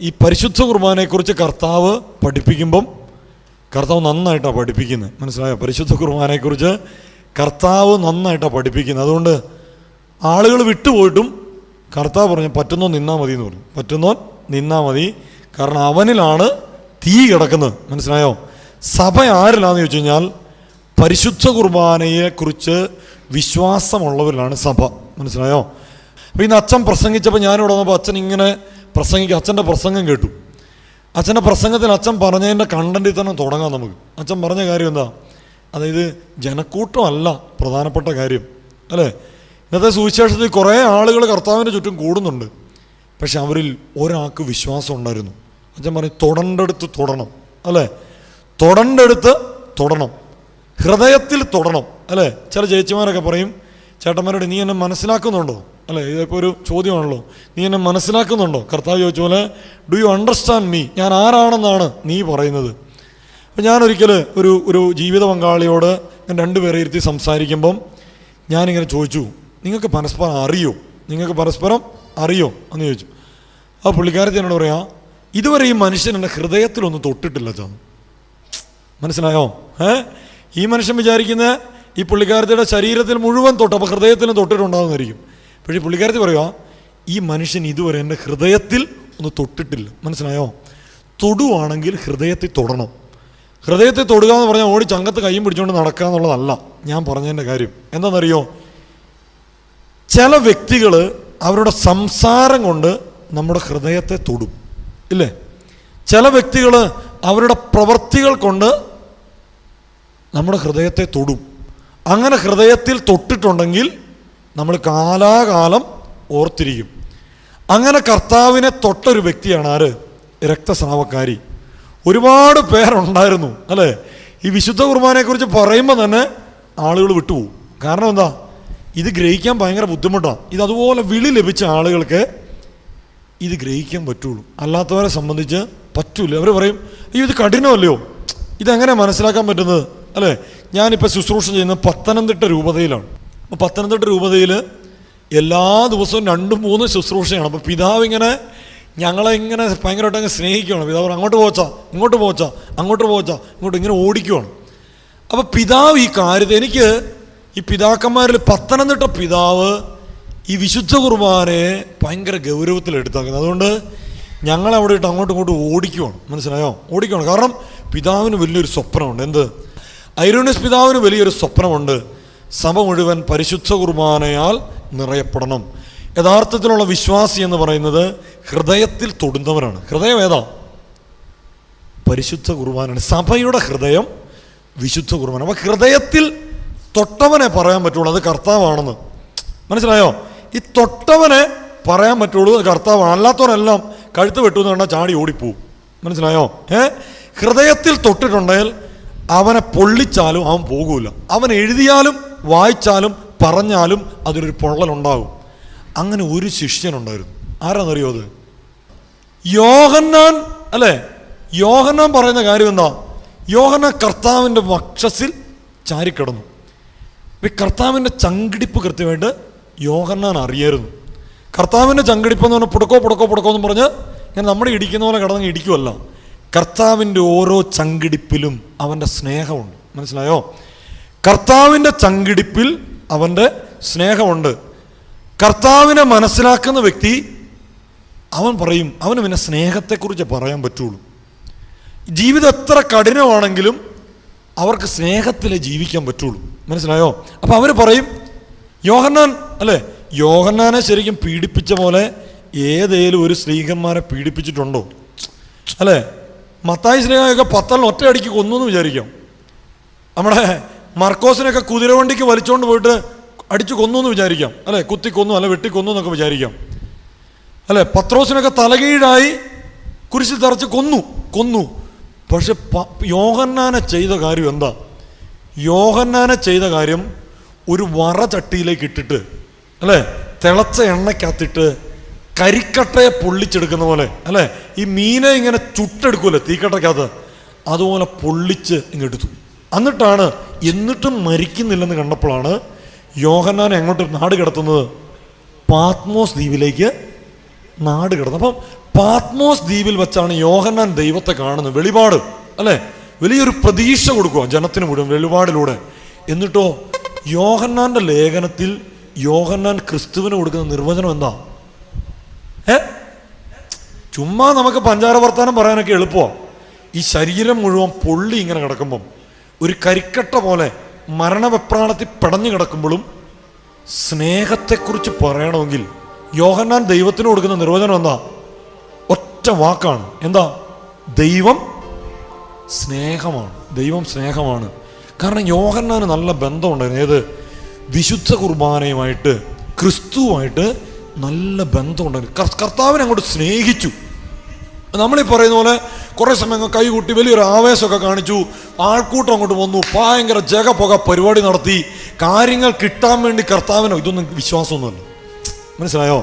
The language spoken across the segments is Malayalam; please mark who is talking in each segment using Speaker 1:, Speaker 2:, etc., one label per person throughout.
Speaker 1: ഈ പരിശുദ്ധ കുർബാനയെക്കുറിച്ച് കർത്താവ് പഠിപ്പിക്കുമ്പം കർത്താവ് നന്നായിട്ടാണ് പഠിപ്പിക്കുന്നത്. മനസ്സിലായോ? പരിശുദ്ധ കുർബാനയെക്കുറിച്ച് കർത്താവ് നന്നായിട്ടാണ് പഠിപ്പിക്കുന്നത്. അതുകൊണ്ട് ആളുകൾ വിട്ടുപോയിട്ടും കർത്താവ് പറഞ്ഞു പറ്റുന്നോ നിന്നാൽ മതി എന്ന് പറഞ്ഞു. പറ്റുന്നോ നിന്നാൽ മതി, കാരണം അവനിലാണ് തീ കിടക്കുന്നത്. മനസ്സിലായോ? സഭ ആരിലാന്ന് ചോദിച്ചു കഴിഞ്ഞാൽ പരിശുദ്ധ കുർബാനയെക്കുറിച്ച് വിശ്വാസമുള്ളവരിലാണ് സഭ. മനസ്സിലായോ? അപ്പോൾ ഇന്ന് അച്ഛൻ പ്രസംഗിച്ചപ്പോൾ ഞാനിവിടെ വന്നപ്പോൾ അച്ഛൻ ഇങ്ങനെ പ്രസംഗിക്കുക, അച്ഛൻ്റെ പ്രസംഗം കേട്ടു. അച്ഛൻ്റെ പ്രസംഗത്തിൽ അച്ഛൻ പറഞ്ഞതിൻ്റെ കണ്ടന്റിൽ തന്നെ തുടങ്ങാം നമുക്ക്. അച്ഛൻ പറഞ്ഞ കാര്യം എന്താ? അതായത് ജനക്കൂട്ടമല്ല പ്രധാനപ്പെട്ട കാര്യം, അല്ലേ? ഇന്നത്തെ സുവിശേഷത്തിൽ കുറേ ആളുകൾ കർത്താവിൻ്റെ ചുറ്റും കൂടുന്നുണ്ട്, പക്ഷെ അവരിൽ ഒരാൾക്ക് വിശ്വാസം ഉണ്ടായിരുന്നു. അച്ഛൻ പറയും തൊടണ്ടെടുത്ത് തൊടണം, അല്ലേ? തൊടണ്ടെടുത്ത് തൊടണം, ഹൃദയത്തിൽ തൊടണം, അല്ലേ? ചില ചേച്ചിമാരൊക്കെ പറയും ചേട്ടന്മാരോട് നീ എന്നെ മനസ്സിലാക്കുന്നുണ്ടോ, അല്ലേ? ഇതിപ്പോൾ ഒരു ചോദ്യമാണല്ലോ, നീ എന്നെ മനസ്സിലാക്കുന്നുണ്ടോ? കർത്താവ് ചോദിച്ച പോലെ ഡു യു അണ്ടർസ്റ്റാൻഡ് മീ, ഞാൻ ആരാണെന്നാണ് നീ പറയുന്നത്? അപ്പം ഞാനൊരിക്കൽ ഒരു ജീവിത പങ്കാളിയോട് ഞാൻ രണ്ടുപേരെ ഇരുത്തി സംസാരിക്കുമ്പം ഞാനിങ്ങനെ ചോദിച്ചു, നിങ്ങൾക്ക് പരസ്പരം അറിയോ, നിങ്ങൾക്ക് പരസ്പരം അറിയോ എന്ന് ചോദിച്ചു. ആ പുള്ളിക്കാരത്തി എന്നോട് പറയാം, ഇതുവരെ ഈ മനുഷ്യൻ എൻ്റെ ഹൃദയത്തിലൊന്നും തൊട്ടിട്ടില്ല ചാ. മനസ്സിലായോ? ഈ മനുഷ്യൻ വിചാരിക്കുന്ന ഈ പുള്ളിക്കാരത്തിയുടെ ശരീരത്തിൽ മുഴുവൻ തൊട്ട്, അപ്പോൾ ഹൃദയത്തിലും തൊട്ടിട്ടുണ്ടാകുന്നതായിരിക്കും. പക്ഷേ പുള്ളിക്കാരത്തി പറയുക, ഈ മനുഷ്യൻ ഇതുവരെ എൻ്റെ ഹൃദയത്തിൽ ഒന്ന് തൊട്ടിട്ടില്ല. മനസ്സിലായോ? തൊടുവാണെങ്കിൽ ഹൃദയത്തിൽ തൊടണം. ഹൃദയത്തിൽ തൊടുക എന്ന് പറഞ്ഞാൽ ഓടി ചങ്കത്ത് കയ്യും പിടിച്ചുകൊണ്ട് നടക്കുക എന്നുള്ളതല്ല ഞാൻ പറഞ്ഞതിൻ്റെ കാര്യം. എന്താണെന്നറിയോ? ചില വ്യക്തികൾ അവരുടെ സംസാരം കൊണ്ട് നമ്മുടെ ഹൃദയത്തെ തൊടും, ഇല്ലേ? ചില വ്യക്തികൾ അവരുടെ പ്രവൃത്തികൾ കൊണ്ട് നമ്മുടെ ഹൃദയത്തെ തൊടും. അങ്ങനെ ഹൃദയത്തിൽ തൊട്ടിട്ടുണ്ടെങ്കിൽ നമ്മൾ കാലാകാലം ഓർത്തിരിക്കും. അങ്ങനെ കർത്താവിനെ തൊട്ടൊരു വ്യക്തിയാണ് ആര്? രക്തസ്രാവക്കാരി. ഒരുപാട് പേരുണ്ടായിരുന്നു, അല്ലേ? ഈ വിശുദ്ധ കുർബാനയെക്കുറിച്ച് പറയുമ്പോൾ തന്നെ ആളുകൾ വിട്ടുപോകും. കാരണം എന്താ? ഇത് ഗ്രഹിക്കാൻ ഭയങ്കര ബുദ്ധിമുട്ടാണ്. ഇതതുപോലെ വിളി ലഭിച്ച ആളുകൾക്ക് ഇത് ഗ്രഹിക്കാൻ പറ്റുള്ളൂ, അല്ലാത്തവരെ സംബന്ധിച്ച് പറ്റൂല. അവർ പറയും അയ്യോ ഇത് കഠിനമല്ലയോ, ഇതെങ്ങനെ മനസ്സിലാക്കാൻ പറ്റുന്നത്, അല്ലേ? ഞാനിപ്പോൾ ശുശ്രൂഷ ചെയ്യുന്നത് പത്തനംതിട്ട രൂപതയിലാണ്. അപ്പോൾ പത്തനംതിട്ട രൂപതയിൽ എല്ലാ ദിവസവും 2-3 ശുശ്രൂഷയാണ്. അപ്പോൾ പിതാവ് ഇങ്ങനെ ഞങ്ങളെ ഇങ്ങനെ ഭയങ്കരമായിട്ട് അങ്ങ് സ്നേഹിക്കുകയാണ്. പിതാവ് അങ്ങോട്ട് പോച്ചാ, ഇങ്ങോട്ട് പോച്ചാ, അങ്ങോട്ട് പോച്ചാ, ഇങ്ങോട്ട് ഇങ്ങനെ ഓടിക്കുവാണ്. അപ്പോൾ പിതാവ് ഈ കാര്യത്തിൽ എനിക്ക് ഈ പിതാക്കന്മാരിൽ പത്തനംതിട്ട പിതാവ് ഈ വിശുദ്ധ കുർബാനയെ ഭയങ്കര ഗൗരവത്തിലെടുത്താക്കുന്നത്. അതുകൊണ്ട് ഞങ്ങളവിടെ ഇട്ട് അങ്ങോട്ടും ഇങ്ങോട്ടും ഓടിക്കുവാണ്. മനസ്സിലായോ? ഓടിക്കുവാണ്. കാരണം പിതാവിന് വലിയൊരു സ്വപ്നമുണ്ട്. എന്ത്? ഐറോണിയസ് പിതാവിന് വലിയൊരു സ്വപ്നമുണ്ട്. സഭ മുഴുവൻ പരിശുദ്ധ കുർബാനയാൽ നിറയപ്പെടണം. യഥാർത്ഥത്തിലുള്ള വിശ്വാസി എന്ന് പറയുന്നത് ഹൃദയത്തിൽ തൊടുന്നവരാണ്. ഹൃദയം ഏതാ? പരിശുദ്ധ കുർബാനയാണ്. സഭയുടെ ഹൃദയം വിശുദ്ധ കുർബാന. അപ്പോൾ ഹൃദയത്തിൽ തൊട്ടവനെ പറയാൻ പറ്റുള്ളൂ അത് കർത്താവാണെന്ന്. മനസ്സിലായോ? ഈ തൊട്ടവനെ പറയാൻ പറ്റുള്ളൂ അത് കർത്താവാണ്. അല്ലാത്തവരെല്ലാം കഴുത്ത് വെട്ടുമെന്ന് കണ്ടാൽ ചാടി ഓടിപ്പോവും. മനസ്സിലായോ? ഹൃദയത്തിൽ തൊട്ടിട്ടുണ്ടെങ്കിൽ അവനെ പൊള്ളിച്ചാലും അവൻ പോകൂല. അവൻ എഴുതിയാലും വായിച്ചാലും പറഞ്ഞാലും അതിലൊരു പൊള്ളലുണ്ടാകും. അങ്ങനെ ഒരു ശിഷ്യനുണ്ടായിരുന്നു. ആരാന്നറിയോ? അത് യോഹന്നാൻ, അല്ലേ? യോഹന്നാൻ പറയുന്ന കാര്യം എന്താ? യോഹന്നാൻ കർത്താവിൻ്റെ വക്ഷസിൽ ചാരിക്കിടന്നു. ഈ കർത്താവിൻ്റെ ചങ്കിടിപ്പ് കൃത്യമായിട്ട് യോഹന്നാൻ അറിയായിരുന്നു. കർത്താവിൻ്റെ ചങ്കിടിപ്പെന്ന് പറഞ്ഞാൽ പുടക്കോ പുടക്കോ പുടക്കോ എന്ന് പറഞ്ഞ് ഞാൻ നമ്മുടെ ഇടിക്കുന്ന പോലെ കിടന്ന് ഇടിക്കുമല്ല. കർത്താവിൻ്റെ ഓരോ ചങ്കിടിപ്പിലും അവൻ്റെ സ്നേഹമുണ്ട്. മനസ്സിലായോ? കർത്താവിൻ്റെ ചങ്കിടിപ്പിൽ അവൻ്റെ സ്നേഹമുണ്ട്. കർത്താവിനെ മനസ്സിലാക്കുന്ന വ്യക്തി അവൻ പറയും, അവന് പിന്നെ സ്നേഹത്തെക്കുറിച്ച് പറയാൻ പറ്റുള്ളൂ. ജീവിതം എത്ര കഠിനമാണെങ്കിലും അവർക്ക് സ്നേഹത്തിലേ ജീവിക്കാൻ പറ്റുള്ളൂ. മനസ്സിലായോ? അപ്പോൾ അവർ പറയും യോഹന്നാൻ, അല്ലേ? യോഹന്നാനെ ശരിക്കും പീഡിപ്പിച്ച പോലെ ഏതേലും ഒരു സ്ത്രീകന്മാരെ പീഡിപ്പിച്ചിട്ടുണ്ടോ? അല്ലേ? മത്തായി സ്നേഹമൊക്കെ 10 ഒറ്റയടിക്ക് കൊന്നു എന്ന് വിചാരിക്കാം. നമ്മുടെ മർക്കോസിനൊക്കെ കുതിരവണ്ടിക്ക് വലിച്ചുകൊണ്ട് പോയിട്ട് അടിച്ചു കൊന്നു എന്ന് വിചാരിക്കാം, അല്ലേ? കുത്തിക്കൊന്നു, അല്ലെ വെട്ടിക്കൊന്നു എന്നൊക്കെ വിചാരിക്കാം, അല്ലേ? പത്രോസിനൊക്കെ തലകീഴായി കുരിശിൽ തറച്ച് കൊന്നു. പക്ഷെ യോഹന്നാനെ ചെയ്ത കാര്യം എന്താ? യോഹന്നാനെ ചെയ്ത കാര്യം ഒരു വറ ചട്ടിയിലേക്ക് ഇട്ടിട്ട്, അല്ലേ? തിളച്ച എണ്ണയ്ക്കകത്തിട്ട് കരിക്കട്ടയെ പൊള്ളിച്ചെടുക്കുന്ന പോലെ, അല്ലേ? ഈ മീനെ ഇങ്ങനെ ചുട്ടെടുക്കുമല്ലോ തീക്കട്ടയ്ക്കകത്ത്, അതുപോലെ പൊള്ളിച്ച് ഇങ്ങെടുത്തു. എന്നിട്ടും മരിക്കുന്നില്ലെന്ന് കണ്ടപ്പോഴാണ് യോഹന്നാനെ എങ്ങോട്ട് നാട് കിടത്തുന്നത്? പാത്മോസ് ദ്വീപിലേക്ക് നാട് കിടന്നു. അപ്പം പാത്മോസ് ദ്വീപിൽ വെച്ചാണ് യോഹന്നാൻ ദൈവത്തെ കാണുന്നത്. വെളിപാട് അല്ലേ, വലിയൊരു പ്രതീക്ഷ കൊടുക്കുക ജനത്തിന് മുഴുവൻ വെളിപാടിലൂടെ. എന്നിട്ടോ യോഹന്നാന്റെ ലേഖനത്തിൽ യോഹന്നാൻ ക്രിസ്തുവിന് കൊടുക്കുന്ന നിർവചനം എന്താ? ചുമ്മാ നമുക്ക് പഞ്ചാര വർത്താനം പറയാനൊക്കെ എളുപ്പമാണ്. ഈ ശരീരം മുഴുവൻ പൊള്ളി ഇങ്ങനെ കിടക്കുമ്പം, ഒരു കരിക്കട്ട പോലെ മരണവെപ്രാളത്തിൽ പടഞ്ഞു കിടക്കുമ്പോഴും സ്നേഹത്തെക്കുറിച്ച് പറയണമെങ്കിൽ യോഹന്നാൻ ദൈവത്തിന് കൊടുക്കുന്ന നിർവചനം എന്താ? ഒറ്റ വാക്കാണ്. എന്താ? ദൈവം സ്നേഹമാണ്. ദൈവം സ്നേഹമാണ്. കാരണം യോഹന്നാന് നല്ല ബന്ധമുണ്ടായിരുന്നു. ഏത്? വിശുദ്ധ കുർബാനയുമായിട്ട്, ക്രിസ്തുവുമായിട്ട് നല്ല ബന്ധമുണ്ടായിരുന്നു. കർത്താവിനെ അങ്ങോട്ട് സ്നേഹിച്ചു. നമ്മളീ പറയുന്ന പോലെ കുറേ സമയം കൈകൂട്ടി വലിയൊരു ആവേശമൊക്കെ കാണിച്ചു, ആൾക്കൂട്ടം അങ്ങോട്ട് വന്നു, ഭയങ്കര ജഗപുക പരിപാടി നടത്തി, കാര്യങ്ങൾ കിട്ടാൻ വേണ്ടി കർത്താവിനോ, ഇതൊന്നും വിശ്വാസമൊന്നുമല്ല. മനസ്സിലായോ?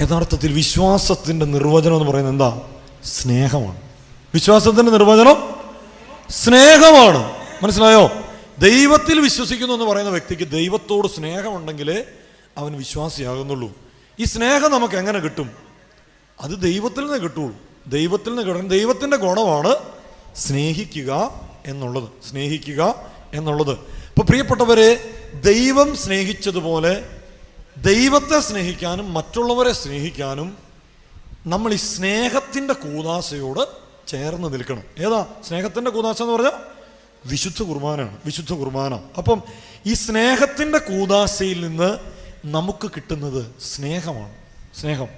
Speaker 1: യഥാർത്ഥത്തിൽ വിശ്വാസത്തിൻ്റെ നിർവചനം എന്ന് പറയുന്നത് എന്താ? സ്നേഹമാണ്. വിശ്വാസത്തിൻ്റെ നിർവചനം സ്നേഹമാണ്. മനസ്സിലായോ? ദൈവത്തിൽ വിശ്വസിക്കുന്നു എന്ന് പറയുന്ന വ്യക്തിക്ക് ദൈവത്തോട് സ്നേഹമുണ്ടെങ്കിലേ അവൻ വിശ്വാസിയാകുന്നുള്ളൂ. ഈ സ്നേഹം നമുക്ക് എങ്ങനെ കിട്ടും? അത് ദൈവത്തിൽ നിന്ന് കിട്ടുള്ളൂ. ദൈവത്തിൽ നിന്ന് കിട്ടും. ദൈവത്തിൻ്റെ ഗുണമാണ് സ്നേഹിക്കുക എന്നുള്ളത്. സ്നേഹിക്കുക എന്നുള്ളത്. ഇപ്പോൾ പ്രിയപ്പെട്ടവരെ, ദൈവം സ്നേഹിച്ചതുപോലെ ദൈവത്തെ സ്നേഹിക്കാനും മറ്റുള്ളവരെ സ്നേഹിക്കാനും നമ്മൾ ഈ സ്നേഹത്തിൻ്റെ കൂദാശയോട് ചേർന്ന് നിൽക്കണം. ഏതാ സ്നേഹത്തിൻ്റെ കൂദാശ എന്ന് പറഞ്ഞാൽ? വിശുദ്ധ കുർബാനയാണ്. വിശുദ്ധ കുർബാന. അപ്പം ഈ സ്നേഹത്തിൻ്റെ കൂദാശയിൽ നിന്ന് നമുക്ക് കിട്ടുന്നത് സ്നേഹമാണ്. സ്നേഹം.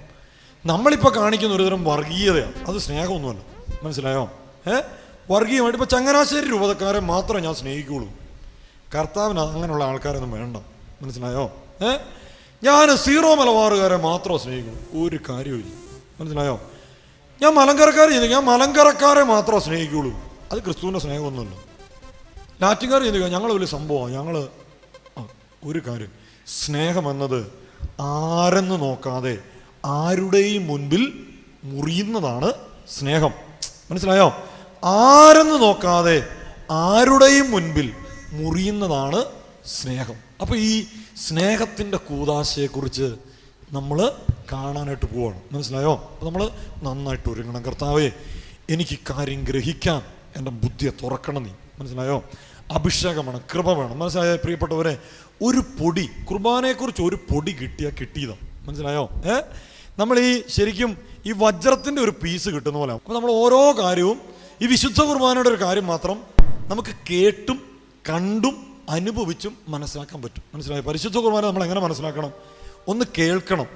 Speaker 1: നമ്മളിപ്പോൾ കാണിക്കുന്ന ഒരുതരം വർഗീയതയാണ്. അത് സ്നേഹമൊന്നുമല്ല. മനസ്സിലായോ? വർഗീയമായിട്ട് ഇപ്പോൾ ചങ്ങനാശ്ശേരി രൂപതക്കാരെ മാത്രമേ ഞാൻ സ്നേഹിക്കുകയുള്ളൂ. കർത്താവിന് അങ്ങനെയുള്ള ആൾക്കാരൊന്നും വേണ്ട. മനസ്സിലായോ? ഞാൻ സീറോ മലബാറുകാരെ മാത്രമേ സ്നേഹിക്കുള്ളൂ. ഒരു കാര്യമില്ല. മനസ്സിലായോ? ഞാൻ മലങ്കരക്കാരെ ചിന്തിക്കുക, ഞാൻ മലങ്കരക്കാരെ മാത്രമേ സ്നേഹിക്കുകയുള്ളൂ. അത് ക്രിസ്തുവിൻ്റെ സ്നേഹമൊന്നുമല്ല. ലാറ്റിൻകാർ ചിന്തിക്കുക, ഞങ്ങൾ വലിയ സംഭവമാണ്, ഞങ്ങൾ ഒരു കാര്യം. സ്നേഹമെന്നത് ആരെന്ന് നോക്കാതെ ആരുടെയും മുൻപിൽ മുറിയുന്നതാണ് സ്നേഹം. മനസ്സിലായോ? ആരെന്ന് നോക്കാതെ ആരുടെയും മുൻപിൽ മുറിയുന്നതാണ് സ്നേഹം. അപ്പോൾ ഈ സ്നേഹത്തിൻ്റെ കൂദാശയെക്കുറിച്ച് നമ്മൾ കാണാനായിട്ട് പോവാണ്. മനസ്സിലായോ? അപ്പോൾ നമ്മൾ നന്നായിട്ട് ഒരുങ്ങണം. കർത്താവേ, എനിക്ക് കാര്യം ഗ്രഹിക്കാൻ എൻ്റെ ബുദ്ധിയെ തുറക്കണം നീ. മനസ്സിലായോ? അഭിഷേകം വേണം, കൃപ വേണം. മനസ്സിലായോ പ്രിയപ്പെട്ടവരെ? ഒരു പൊടി, കുർബാനയെക്കുറിച്ച് ഒരു പൊടി കിട്ടിയാൽ കിട്ടിയതാണ്. മനസ്സിലായോ? നമ്മൾ ഈ ശരിക്കും ഈ വജ്രത്തിൻ്റെ ഒരു പീസ് കിട്ടുന്ന പോലെ. അപ്പോൾ നമ്മൾ ഓരോ കാര്യവും, ഈ വിശുദ്ധ കുർബാനയുടെ ഒരു കാര്യം മാത്രം നമുക്ക് കേട്ടും കണ്ടും അനുഭവിച്ചും മനസ്സിലാക്കാൻ പറ്റും. മനസ്സിലായോ? പരിശുദ്ധ കുർബാന നമ്മൾ എങ്ങനെ മനസ്സിലാക്കണം? ഒന്ന് കേൾക്കണം,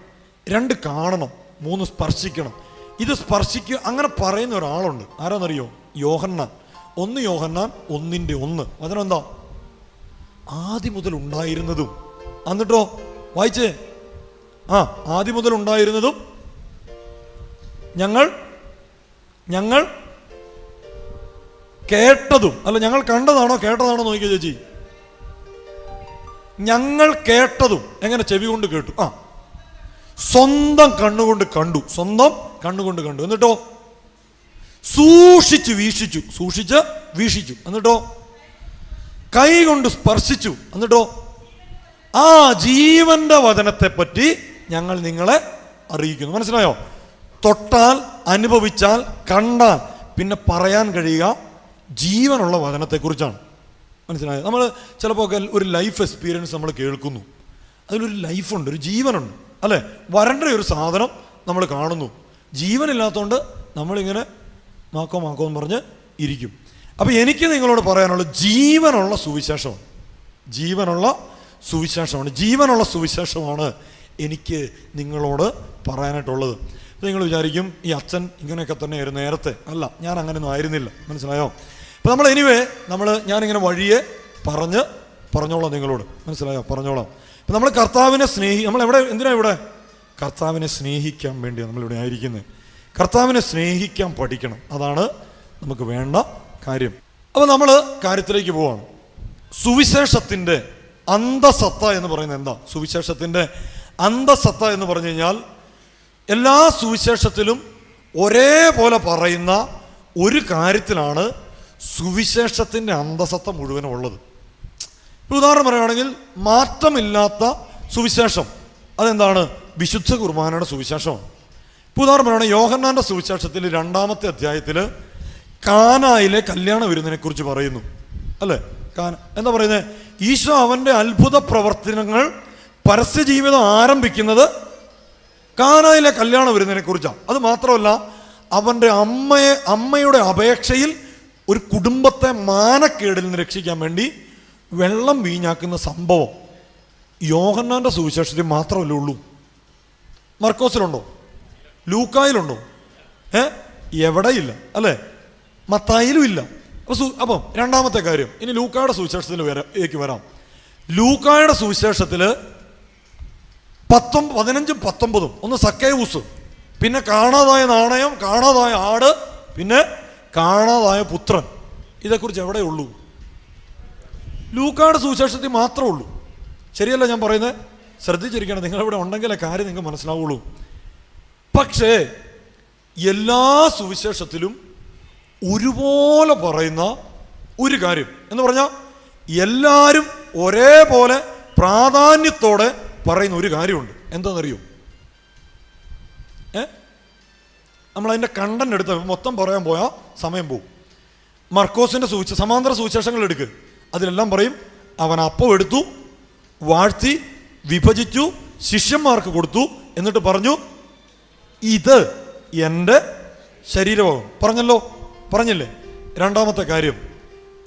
Speaker 1: രണ്ട് കാണണം, മൂന്ന് സ്പർശിക്കണം. ഇത് സ്പർശിക്കുക അങ്ങനെ പറയുന്ന ഒരാളുണ്ട്. ആരാന്നറിയോ? യോഹന്നാൻ. 1 യോഹന്നാൻ 1:1. വചനം എന്താ? ആദ്യം മുതൽ ഉണ്ടായിരുന്നതും. എന്നിട്ടോ വായിച്ചേ. ആദ്യം മുതൽ ഉണ്ടായിരുന്നതും ഞങ്ങൾ കേട്ടതും. അല്ല, ഞങ്ങൾ കണ്ടതാണോ കേട്ടതാണോ നോക്കിയോ ചേച്ചി? ഞങ്ങൾ കേട്ടതും. എങ്ങനെ? ചെവി കൊണ്ട് കേട്ടു. സ്വന്തം കണ്ണുകൊണ്ട് കണ്ടു. സ്വന്തം കണ്ണുകൊണ്ട് കണ്ടു. എന്നിട്ടോ സൂക്ഷിച്ച് വീക്ഷിച്ചു. സൂക്ഷിച്ച് വീക്ഷിച്ചു. എന്നിട്ടോ കൈ കൊണ്ട് സ്പർശിച്ചു. എന്നിട്ടോ ആ ജീവന്റെ വചനത്തെപ്പറ്റി ഞങ്ങൾ നിങ്ങളെ അറിയിക്കുന്നു. മനസ്സിലായോ? തൊട്ടാൽ, അനുഭവിച്ചാൽ, കണ്ടാൽ പിന്നെ പറയാൻ കഴിയുക ജീവനുള്ള വചനത്തെക്കുറിച്ചാണ്. മനസ്സിലായോ? നമ്മൾ ചിലപ്പോൾ ഒക്കെ ഒരു ലൈഫ് എക്സ്പീരിയൻസ് നമ്മൾ കേൾക്കുന്നു. അതിലൊരു ലൈഫുണ്ട്, ഒരു ജീവനുണ്ട് അല്ലേ? വരണ്ട ഒരു സാധനം നമ്മൾ കാണുന്നു. ജീവനില്ലാത്തതുകൊണ്ട് നമ്മളിങ്ങനെ മാക്കോ എന്ന് പറഞ്ഞ് ഇരിക്കും. അപ്പോൾ എനിക്ക് നിങ്ങളോട് പറയാനുള്ള ജീവനുള്ള സുവിശേഷമാണ്. ജീവനുള്ള സുവിശേഷമാണ്. ജീവനുള്ള സുവിശേഷമാണ് എനിക്ക് നിങ്ങളോട് പറയാനായിട്ടുള്ളത്. നിങ്ങൾ വിചാരിക്കും ഈ അച്ഛൻ ഇങ്ങനെയൊക്കെ തന്നെയായിരുന്നു നേരത്തെ. അല്ല, ഞാൻ അങ്ങനെയൊന്നും ആയിരുന്നില്ല. മനസ്സിലായോ? അപ്പോൾ നമ്മൾ ഞാനിങ്ങനെ വഴിയെ പറഞ്ഞോളാം നിങ്ങളോട്. മനസ്സിലായോ? പറഞ്ഞോളാം. അപ്പം നമ്മൾ കർത്താവിനെ നമ്മൾ എന്തിനാണ് ഇവിടെ? കർത്താവിനെ സ്നേഹിക്കാൻ വേണ്ടിയാണ് നമ്മളിവിടെ ആയിരിക്കുന്നത്. കർത്താവിനെ സ്നേഹിക്കാൻ പഠിക്കണം. അതാണ് നമുക്ക് വേണ്ട കാര്യം. അപ്പോൾ നമ്മൾ കാര്യത്തിലേക്ക് പോവാണ്. സുവിശേഷത്തിൻ്റെ അന്തസത്ത എന്ന് പറയുന്നത് എന്താ? സുവിശേഷത്തിൻ്റെ അന്തസത്ത എന്ന് പറഞ്ഞു കഴിഞ്ഞാൽ എല്ലാ സുവിശേഷത്തിലും ഒരേപോലെ പറയുന്ന ഒരു കാര്യത്തിലാണ് സുവിശേഷത്തിൻ്റെ അന്തസത്ത മുഴുവനും ഉള്ളത്. ഉദാഹരണം പറയുകയാണെങ്കിൽ മാറ്റമില്ലാത്ത സുവിശേഷം അതെന്താണ്? വിശുദ്ധ കുർബാനയുടെ സുവിശേഷമാണ്. ഉദാഹരണമാണ് യോഹന്നാന്റെ സുവിശേഷത്തിൽ 2-ാമത്തെ അധ്യായത്തിൽ കാനായിലെ കല്യാണ വിരുന്നിനെ കുറിച്ച് പറയുന്നു, അല്ലേ? എന്താ പറയുന്നത്? ഈശോ അവൻ്റെ അത്ഭുത പ്രവർത്തനങ്ങൾ പരസ്യ ജീവിതം ആരംഭിക്കുന്നത് കാനായിലെ കല്യാണ വിരുന്നിനെ കുറിച്ചാണ്. അത് മാത്രമല്ല, അവൻ്റെ അമ്മയുടെ അപേക്ഷയിൽ ഒരു കുടുംബത്തെ മാനക്കേടിൽ നിന്ന് രക്ഷിക്കാൻ വേണ്ടി വെള്ളം വീഞ്ഞാക്കുന്ന സംഭവം യോഹന്നാന്റെ സുവിശേഷത്തിൽ മാത്രമല്ലേ ഉള്ളൂ. മർക്കോസിലുണ്ടോ? ലൂക്കായിലുണ്ടോ? എവിടെയില്ല, അല്ലേ? മത്തായിലും ഇല്ല. അപ്പം 2-ാമത്തെ കാര്യം, ഇനി ലൂക്കായുടെ സുവിശേഷത്തിലേക്ക് വരാം. ലൂക്കായുടെ സുവിശേഷത്തിൽ 15-19 ഒന്ന് സക്കേവൂസ്, പിന്നെ കാണാതായ നാണയം, കാണാതായ ആട്, പിന്നെ കാണാതായ പുത്രൻ. ഇതേക്കുറിച്ച് എവിടെയുള്ളൂ? ലൂക്കായുടെ സുവിശേഷത്തിൽ മാത്രമേ ഉള്ളൂ. ശരിയല്ല ഞാൻ പറയുന്നത്? ശ്രദ്ധിച്ചിരിക്കണം, നിങ്ങളിവിടെ ഉണ്ടെങ്കിലേ കാര്യം നിങ്ങൾക്ക് മനസ്സിലാവുള്ളൂ. പക്ഷേ എല്ലാ സുവിശേഷത്തിലും ഒരുപോലെ പറയുന്ന ഒരു കാര്യം എന്ന് പറഞ്ഞാൽ എല്ലാവരും ഒരേപോലെ പ്രാധാന്യത്തോടെ പറയുന്ന ഒരു കാര്യമുണ്ട്. എന്താണെന്നറിയോ? നമ്മളതിൻ്റെ കണ്ടന്റ് എടുത്ത് മൊത്തം പറയാൻ പോയാൽ സമയം പോകും. മർക്കോസിൻ്റെ സമാന്തര സുവിശേഷങ്ങൾ എടുക്കുക, അതിലെല്ലാം പറയും അവൻ അപ്പം എടുത്തു, വാഴ്ത്തി, വിഭജിച്ചു, ശിഷ്യന്മാർക്ക് കൊടുത്തു, എന്നിട്ട് പറഞ്ഞു ഇത് എൻ്റെ ശരീരമാകും. പറഞ്ഞില്ലേ? 2-ാമത്തെ കാര്യം,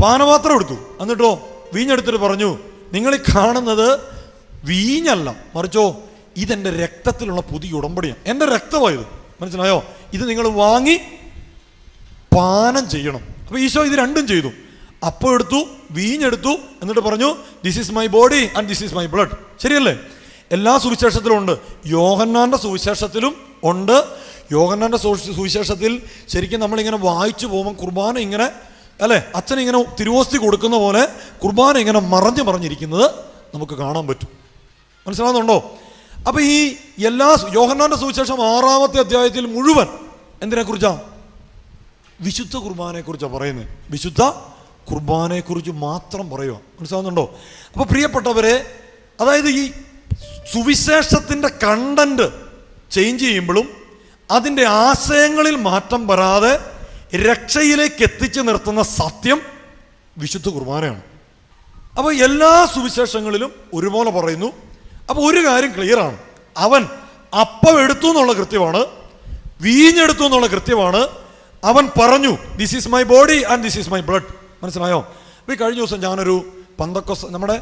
Speaker 1: പാനപാത്രം എടുത്തു, എന്നിട്ടോ വീഞ്ഞെടുത്തിട്ട് പറഞ്ഞു നിങ്ങൾ ഈ കാണുന്നത് വീഞ്ഞല്ല, മറിച്ചോ ഇതെൻ്റെ രക്തത്തിലുള്ള പുതിയ ഉടമ്പടിയാണ്, എൻ്റെ രക്തമായത്. മനസ്സിലായോ? ഇത് നിങ്ങൾ വാങ്ങി പാനം ചെയ്യണം. അപ്പോൾ ഈശോ ഇത് രണ്ടും ചെയ്തു. അപ്പം എടുത്തു, വീഞ്ഞെടുത്തു, എന്നിട്ട് പറഞ്ഞു this is my body and this is my blood. ശരിയല്ലേ? എല്ലാ സുവിശേഷത്തിലും ഉണ്ട്. യോഹന്നാന്റെ സുവിശേഷത്തിലും ഉണ്ട്. യോഹന്നാന്റെ സുവിശേഷത്തിൽ ശരിക്കും നമ്മളിങ്ങനെ വായിച്ചു പോകുമ്പോൾ കുർബാന ഇങ്ങനെ, അല്ലേ, അച്ഛനിങ്ങനെ തിരുവോസ്തി കൊടുക്കുന്ന പോലെ കുർബാന ഇങ്ങനെ മറിഞ്ഞിരിക്കുന്നത് നമുക്ക് കാണാൻ പറ്റും. മനസ്സിലാകുന്നുണ്ടോ? അപ്പം ഈ എല്ലാ യോഹന്നാന്റെ സുവിശേഷം 6-ാമത്തെ അധ്യായത്തിൽ മുഴുവൻ എന്തിനെക്കുറിച്ചാണ്? വിശുദ്ധ കുർബാനയെക്കുറിച്ചാണ് പറയുന്നത്. വിശുദ്ധ കുർബാനയെക്കുറിച്ച് മാത്രം പറയുക. മനസ്സിലാകുന്നുണ്ടോ? അപ്പോൾ പ്രിയപ്പെട്ടവരെ, അതായത് ഈ സുവിശേഷത്തിൻ്റെ കണ്ടന്റ് ചേഞ്ച് ചെയ്യുമ്പോഴും അതിൻ്റെ ആശയങ്ങളിൽ മാറ്റം വരാതെ രക്ഷയിലേക്ക് എത്തിച്ചു നിർത്തുന്ന സത്യം വിശുദ്ധ കുർബാനയാണ്. അപ്പോൾ എല്ലാ സുവിശേഷങ്ങളിലും ഒരുപോലെ പറയുന്നു. അപ്പോൾ ഒരു കാര്യം ക്ലിയറാണ്, അവൻ അപ്പം എടുത്തു എന്നുള്ള കൃത്യമാണ്, വീഞ്ഞെടുത്തു എന്നുള്ള കൃത്യമാണ്. അവൻ പറഞ്ഞു this is my body and this is my blood. മനസ്സിലായോ? അപ്പോൾ ഈ കഴിഞ്ഞ ദിവസം ഞാനൊരു പന്തക്കോസ് നമ്മുടെ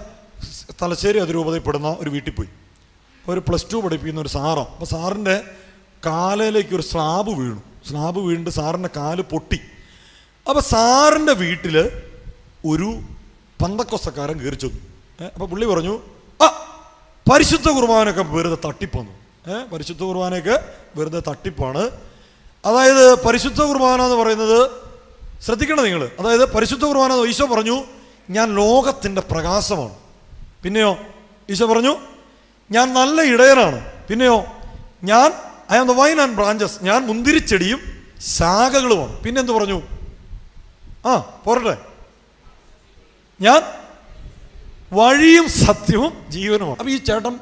Speaker 1: തലശ്ശേരി അതിരൂപതയിൽപ്പെടുന്ന ഒരു വീട്ടിൽ പോയി. ഒരു +2 പഠിപ്പിക്കുന്ന ഒരു സാറാണ്. അപ്പോൾ സാറിൻ്റെ കാലയിലേക്ക് ഒരു സ്ലാബ് വീണിട്ട് സാറിൻ്റെ കാല് പൊട്ടി. അപ്പോൾ സാറിൻ്റെ വീട്ടിൽ ഒരു പന്തക്കോസ്തക്കാരൻ കയറി ചെന്നു. അപ്പോൾ പുള്ളി പറഞ്ഞു പരിശുദ്ധ കുർബാനയൊക്കെ വെറുതെ തട്ടിപ്പോന്നു. പരിശുദ്ധ കുർബാനയൊക്കെ വെറുതെ തട്ടിപ്പാണ്. അതായത് പരിശുദ്ധ കുർബാന എന്ന് പറയുന്നത്, ശ്രദ്ധിക്കണം നിങ്ങൾ, അതായത് പരിശുദ്ധ കുർബാന ഈശോ പറഞ്ഞു ഞാൻ ലോകത്തിൻ്റെ പ്രകാശമാണ്. പിന്നെയോ ഈശോ പറഞ്ഞു ഞാൻ നല്ല ഇടയനാണ്. പിന്നെയോ I am the vine and branches, ഞാൻ മുന്തിരിച്ചെടിയും ശാഖകളുമാണ്. പിന്നെന്ത് പറഞ്ഞു? പോരട്ടെ, ഞാൻ വഴിയും സത്യവും ജീവനുമാണ്. അപ്പോൾ ഈ ചേട്ടൻ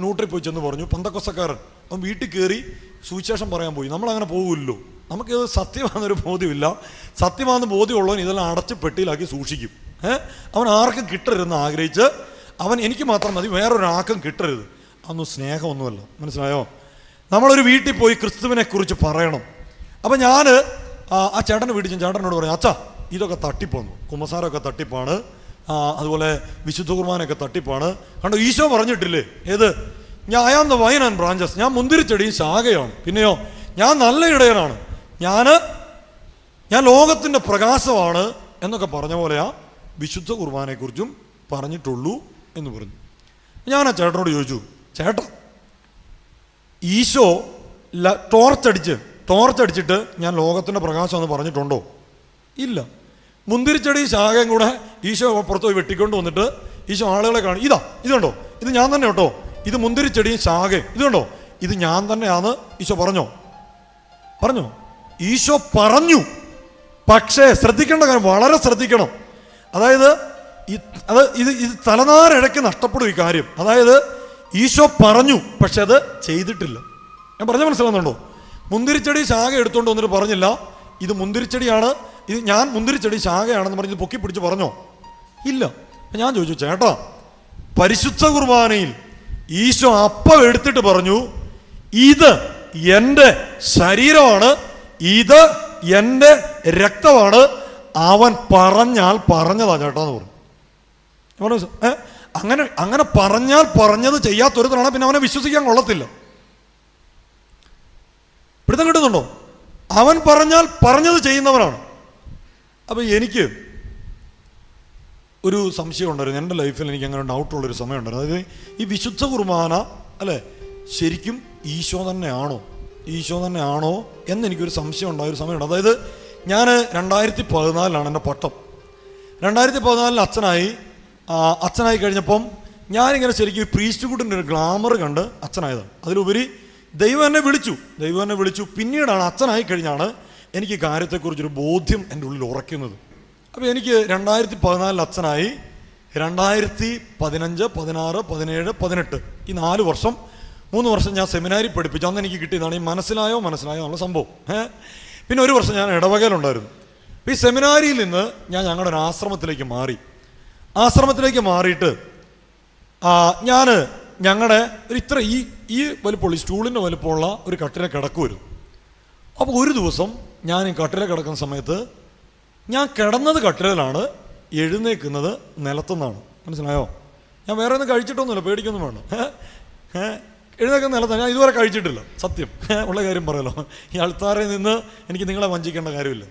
Speaker 1: ന്യൂട്രി പോയി ചെന്ന് പറഞ്ഞു, പന്തക്കൊസ്തക്കാരൻ, അവൻ വീട്ടിൽ കയറി സുവിശേഷം പറയാൻ പോയി. നമ്മളങ്ങനെ പോകുമല്ലോ, നമുക്കിത് സത്യമാണെന്നൊരു ബോധ്യമില്ല. സത്യമാണെന്ന് ബോധ്യമുള്ളവൻ ഇതെല്ലാം അടച്ച് പെട്ടിയിലാക്കി സൂക്ഷിക്കും. അവൻ ആർക്കും കിട്ടരുതെന്ന് ആഗ്രഹിച്ച് എനിക്ക് മാത്രം മതി, വേറൊരാൾക്കും കിട്ടരുത്. അതൊന്നും സ്നേഹമൊന്നുമല്ല. മനസ്സിലായോ? നമ്മളൊരു വീട്ടിൽ പോയി ക്രിസ്തുവിനെ കുറിച്ച് പറയണം. അപ്പം ഞാൻ ആ ചേട്ടനെ വീട്ടിൽ ചേട്ടനോട് പറയും, അച്ഛാ ഇതൊക്കെ തട്ടിപ്പോന്നു, കുമ്പസാരമൊക്കെ തട്ടിപ്പാണ്, അതുപോലെ വിശുദ്ധ കുർബാനയൊക്കെ തട്ടിപ്പാണ്. കണ്ടോ ഈശോ പറഞ്ഞിട്ടില്ലേ ഏത്? I am the vine and branches, ഞാൻ മുന്തിരിച്ചെടിയും ശാഖയാണ്. പിന്നെയോ ഞാൻ നല്ല ഇടയനാണ്, ഞാൻ ലോകത്തിൻ്റെ പ്രകാശമാണ് എന്നൊക്കെ പറഞ്ഞ പോലെയാ വിശുദ്ധ കുർബാനയെക്കുറിച്ചും പറഞ്ഞിട്ടുള്ളൂ എന്ന് പറഞ്ഞു. ഞാൻ ആ ചേട്ടനോട് ചോദിച്ചു, ചേട്ടാ ഈശോ ടോർച്ചടിച്ചിട്ട് ഞാൻ ലോകത്തിൻ്റെ പ്രകാശം എന്ന് പറഞ്ഞിട്ടുണ്ടോ? ഇല്ല. മുന്തിരിച്ചെടി ശാഖയും കൂടെ ഈശോ പുറത്ത് പോയി വെട്ടിക്കൊണ്ട് വന്നിട്ട് ഈശോ ആളുകളെ കാണും, ഇത് കണ്ടോ, ഇത് ഞാൻ തന്നെ കേട്ടോ, ഇത് മുന്തിരിച്ചെടിയും ശാഖയും, ഇത് കണ്ടോ, ഇത് ഞാൻ തന്നെയാന്ന് ഈശോ പറഞ്ഞോ? ഈശോ പറഞ്ഞു. പക്ഷേ ശ്രദ്ധിക്കേണ്ട കാര്യം, വളരെ ശ്രദ്ധിക്കണം. അതായത് ഇത് തലനാരിഴയ്ക്ക് നഷ്ടപ്പെടും ഈ കാര്യം. അതായത് ഈശോ പറഞ്ഞു, പക്ഷെ അത് ചെയ്തിട്ടില്ല. ഞാൻ പറഞ്ഞ മനസ്സിലാകുന്നുണ്ടോ? മുന്തിരിച്ചെടി ശാഖ എടുത്തുകൊണ്ട് വന്നിട്ട് പറഞ്ഞില്ല ഇത് മുന്തിരിച്ചെടിയാണ്, ഇത് ഞാൻ മുന്തിരിച്ചെടി ശാഖയാണെന്ന് പറഞ്ഞ് പൊക്കി പിടിച്ച് പറഞ്ഞോ? ഇല്ല. ഞാൻ ചോദിച്ചു, ചേട്ടാ പരിശുദ്ധ കുർബാനയിൽ ഈശോ അപ്പം എടുത്തിട്ട് പറഞ്ഞു ഇത് എൻ്റെ ശരീരമാണ്, ഇത് എൻ്റെ രക്തമാണ്, അവൻ പറഞ്ഞാൽ പറഞ്ഞതാ ചേട്ടാന്ന് പറഞ്ഞു. അങ്ങനെ പറഞ്ഞാൽ പറഞ്ഞത് ചെയ്യാത്തൊരുത്തരാണ്, പിന്നെ അവനെ വിശ്വസിക്കാൻ കൊള്ളത്തില്ല. പിടുത്തം കിട്ടുന്നുണ്ടോ? അവൻ പറഞ്ഞാൽ പറഞ്ഞത് ചെയ്യുന്നവനാണ്. അപ്പം എനിക്ക് ഒരു സംശയം ഉണ്ടായിരുന്നു എൻ്റെ ലൈഫിൽ. എനിക്ക് അങ്ങനെ ഡൗട്ടുള്ളൊരു സമയം ഉണ്ടായിരുന്നു. അതായത് ഈ വിശുദ്ധ കുർബാന അല്ലേ ശരിക്കും ഈശോ തന്നെയാണോ എന്നെനിക്കൊരു സംശയം ഉണ്ടായൊരു സമയമുണ്ട്. അതായത് ഞാൻ 2014 എൻ്റെ പട്ടം. 2014 അച്ഛനായി കഴിഞ്ഞപ്പം ഞാനിങ്ങനെ ശരിക്കും പ്രീസ്റ്റ്ഹുഡിൻ്റെ ഒരു ഗ്ലാമർ കണ്ട് അച്ഛനായതാണ്. അതിലുപരി ദൈവം എന്നെ വിളിച്ചു. പിന്നീടാണ് അച്ഛനായി കഴിഞ്ഞാണ് എനിക്ക് കാര്യത്തെക്കുറിച്ചൊരു ബോധ്യം എൻ്റെ ഉള്ളിൽ ഉറയ്ക്കുന്നത്. അപ്പോൾ എനിക്ക് 2014 അച്ഛനായി, 2015, 16, 17, 18 ഈ 3 വർഷം ഞാൻ സെമിനാരി പഠിപ്പിച്ചു. അന്ന് എനിക്ക് കിട്ടിയതാണ് ഈ മനസ്സിലായോ എന്നുള്ള സംഭവം. പിന്നെ 1 വർഷം ഞാൻ ഇടവകയിലുണ്ടായിരുന്നു. അപ്പോൾ ഈ സെമിനാരിയിൽ നിന്ന് ഞാൻ ഞങ്ങളുടെ ഒരു ആശ്രമത്തിലേക്ക് മാറിയിട്ട് ഞാൻ ഞങ്ങളുടെ ഒരു ഇത്ര ഈ വലുപ്പമുള്ള ഈ സ്റ്റൂളിൻ്റെ വലുപ്പമുള്ള ഒരു കട്ടിലെ കിടക്കുമായിരുന്നു. അപ്പോൾ ഒരു ദിവസം ഞാൻ ഈ കട്ടിലെ കിടക്കുന്ന സമയത്ത് ഞാൻ കിടന്നത് കട്ടിലാണ്, എഴുന്നേക്കുന്നത് നിലത്തുനിന്നാണ്. മനസ്സിലായോ? ഞാൻ വേറെ ഒന്നും കഴിച്ചിട്ടൊന്നുമില്ല, പേടിക്കൊന്നും വേണ്ട. എഴുന്നേക്കുന്ന നിലത്താണ്. ഞാൻ ഇതുവരെ കഴിച്ചിട്ടില്ല, സത്യം ഉള്ള കാര്യം പറയാലോ. ഈ അൾത്താരയിൽ നിന്ന് എനിക്ക് നിങ്ങളെ വഞ്ചിക്കേണ്ട കാര്യമില്ല.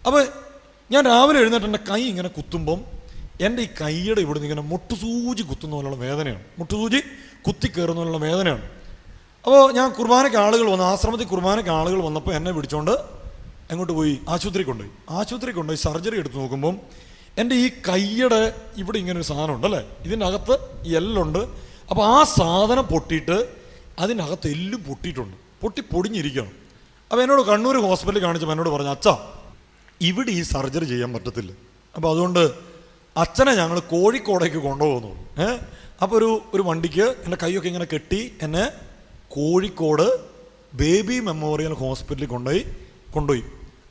Speaker 1: അപ്പോൾ ഞാൻ രാവിലെ എഴുന്നേറ്റ് എൻ്റെ കൈ ഇങ്ങനെ കുത്തുമ്പം എൻ്റെ ഈ കൈയുടെ ഇവിടെ നിന്ന് ഇങ്ങനെ മുട്ടുസൂചി കുത്തുന്ന പോലുള്ള വേദനയാണ്, മുട്ടുസൂചി കുത്തിക്കയറുന്ന പോലുള്ള വേദനയാണ്. അപ്പോൾ ഞാൻ ആശ്രമത്തിൽ കുർബാനയ്ക്ക് ആളുകൾ വന്നപ്പോൾ എന്നെ പിടിച്ചോണ്ട് എങ്ങോട്ട് പോയി? ആശുപത്രി കൊണ്ടുപോയി സർജറി എടുത്ത് നോക്കുമ്പം എൻ്റെ ഈ കൈയുടെ ഇവിടെ ഇങ്ങനെ ഒരു സാധനം ഉണ്ടല്ലേ, ഇതിൻ്റെ അകത്ത് എല്ലുണ്ട്. അപ്പോൾ ആ സാധനം പൊട്ടിയിട്ട് അതിൻ്റെ അകത്ത് എല്ലും പൊടിഞ്ഞിരിക്കുകയാണ്. അപ്പോൾ എന്നോട് കണ്ണൂർ ഹോസ്പിറ്റലിൽ കാണിച്ചപ്പോൾ എന്നോട് പറഞ്ഞു, അച്ഛാ ഇവിടെ ഈ സർജറി ചെയ്യാൻ പറ്റത്തില്ല. അപ്പോൾ അതുകൊണ്ട് അച്ഛനെ ഞങ്ങൾ കോഴിക്കോടേക്ക് കൊണ്ടുപോകുന്നു. അപ്പോൾ ഒരു വണ്ടിക്ക് എൻ്റെ കൈയൊക്കെ ഇങ്ങനെ കെട്ടി എന്നെ കോഴിക്കോട് ബേബി മെമ്മോറിയൽ ഹോസ്പിറ്റലിൽ കൊണ്ടുപോയി.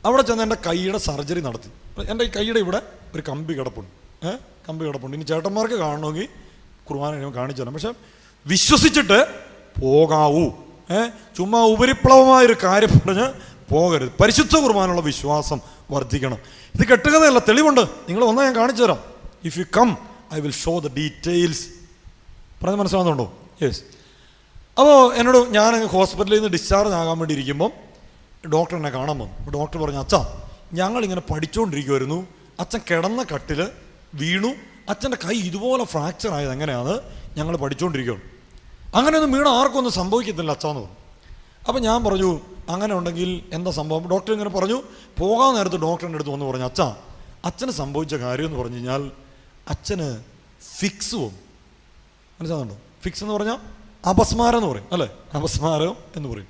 Speaker 1: അവിടെ ചെന്ന് എൻ്റെ കൈയുടെ സർജറി നടത്തി. എൻ്റെ കൈയുടെ ഇവിടെ ഒരു കമ്പി കിടപ്പുണ്ട്. ഇനി ചേട്ടന്മാർക്ക് കാണണമെങ്കിൽ കുർബാന കാണിച്ചു തരാം. പക്ഷെ വിശ്വസിച്ചിട്ട് പോകാവൂ. ചുമ്മാ ഉപരിപ്ലവമായൊരു കാര്യം പറഞ്ഞ് പോകരുത്. പരിശുദ്ധ കുർബാനുള്ള വിശ്വാസം വർദ്ധിക്കണം. ഇത് കെട്ടുകഥയല്ല, തെളിവുണ്ട്. നിങ്ങൾ വന്നാൽ ഞാൻ കാണിച്ചു തരാം. If you come I will show the details. പറഞ്ഞ് മനസ്സിലാവുന്നുണ്ടോ? യെസ്. അപ്പോൾ എന്നോട് ഞാൻ ഹോസ്പിറ്റലിൽ നിന്ന് ഡിസ്ചാർജ് ആകാൻ വേണ്ടി ഇരിക്കുമ്പം ഡോക്ടർ എന്നെ കാണാൻ വന്നു. അപ്പോൾ ഡോക്ടർ പറഞ്ഞു, അച്ഛാ ഞങ്ങളിങ്ങനെ പഠിച്ചുകൊണ്ടിരിക്കുമായിരുന്നു, അച്ഛൻ കിടന്ന കട്ടിൽ വീണു, അച്ഛൻ്റെ കൈ ഇതുപോലെ ഫ്രാക്ചർ ആയത് എങ്ങനെയാണ് ഞങ്ങൾ പഠിച്ചുകൊണ്ടിരിക്കുകയാണ്. അങ്ങനെയൊന്നും വീണ ആർക്കും ഒന്നും സംഭവിക്കത്തില്ല അച്ഛാന്ന് പറഞ്ഞു. അപ്പം ഞാൻ പറഞ്ഞു, അങ്ങനെ ഉണ്ടെങ്കിൽ എന്താ സംഭവം? ഡോക്ടർ ഇങ്ങനെ പറഞ്ഞു. പോകാൻ നേരത്ത് ഡോക്ടറിൻ്റെ അടുത്ത് വന്ന് പറഞ്ഞു, അച്ഛന് സംഭവിച്ച കാര്യം എന്ന് പറഞ്ഞു കഴിഞ്ഞാൽ അച്ഛന് ഫിക്സ് വന്നു. മനസ്സിലാകുന്നുണ്ടോ? ഫിക്സ് എന്ന് പറഞ്ഞാൽ അപസ്മാരം എന്ന് പറയും അല്ലേ? അപസ്മാരം എന്ന് പറയും.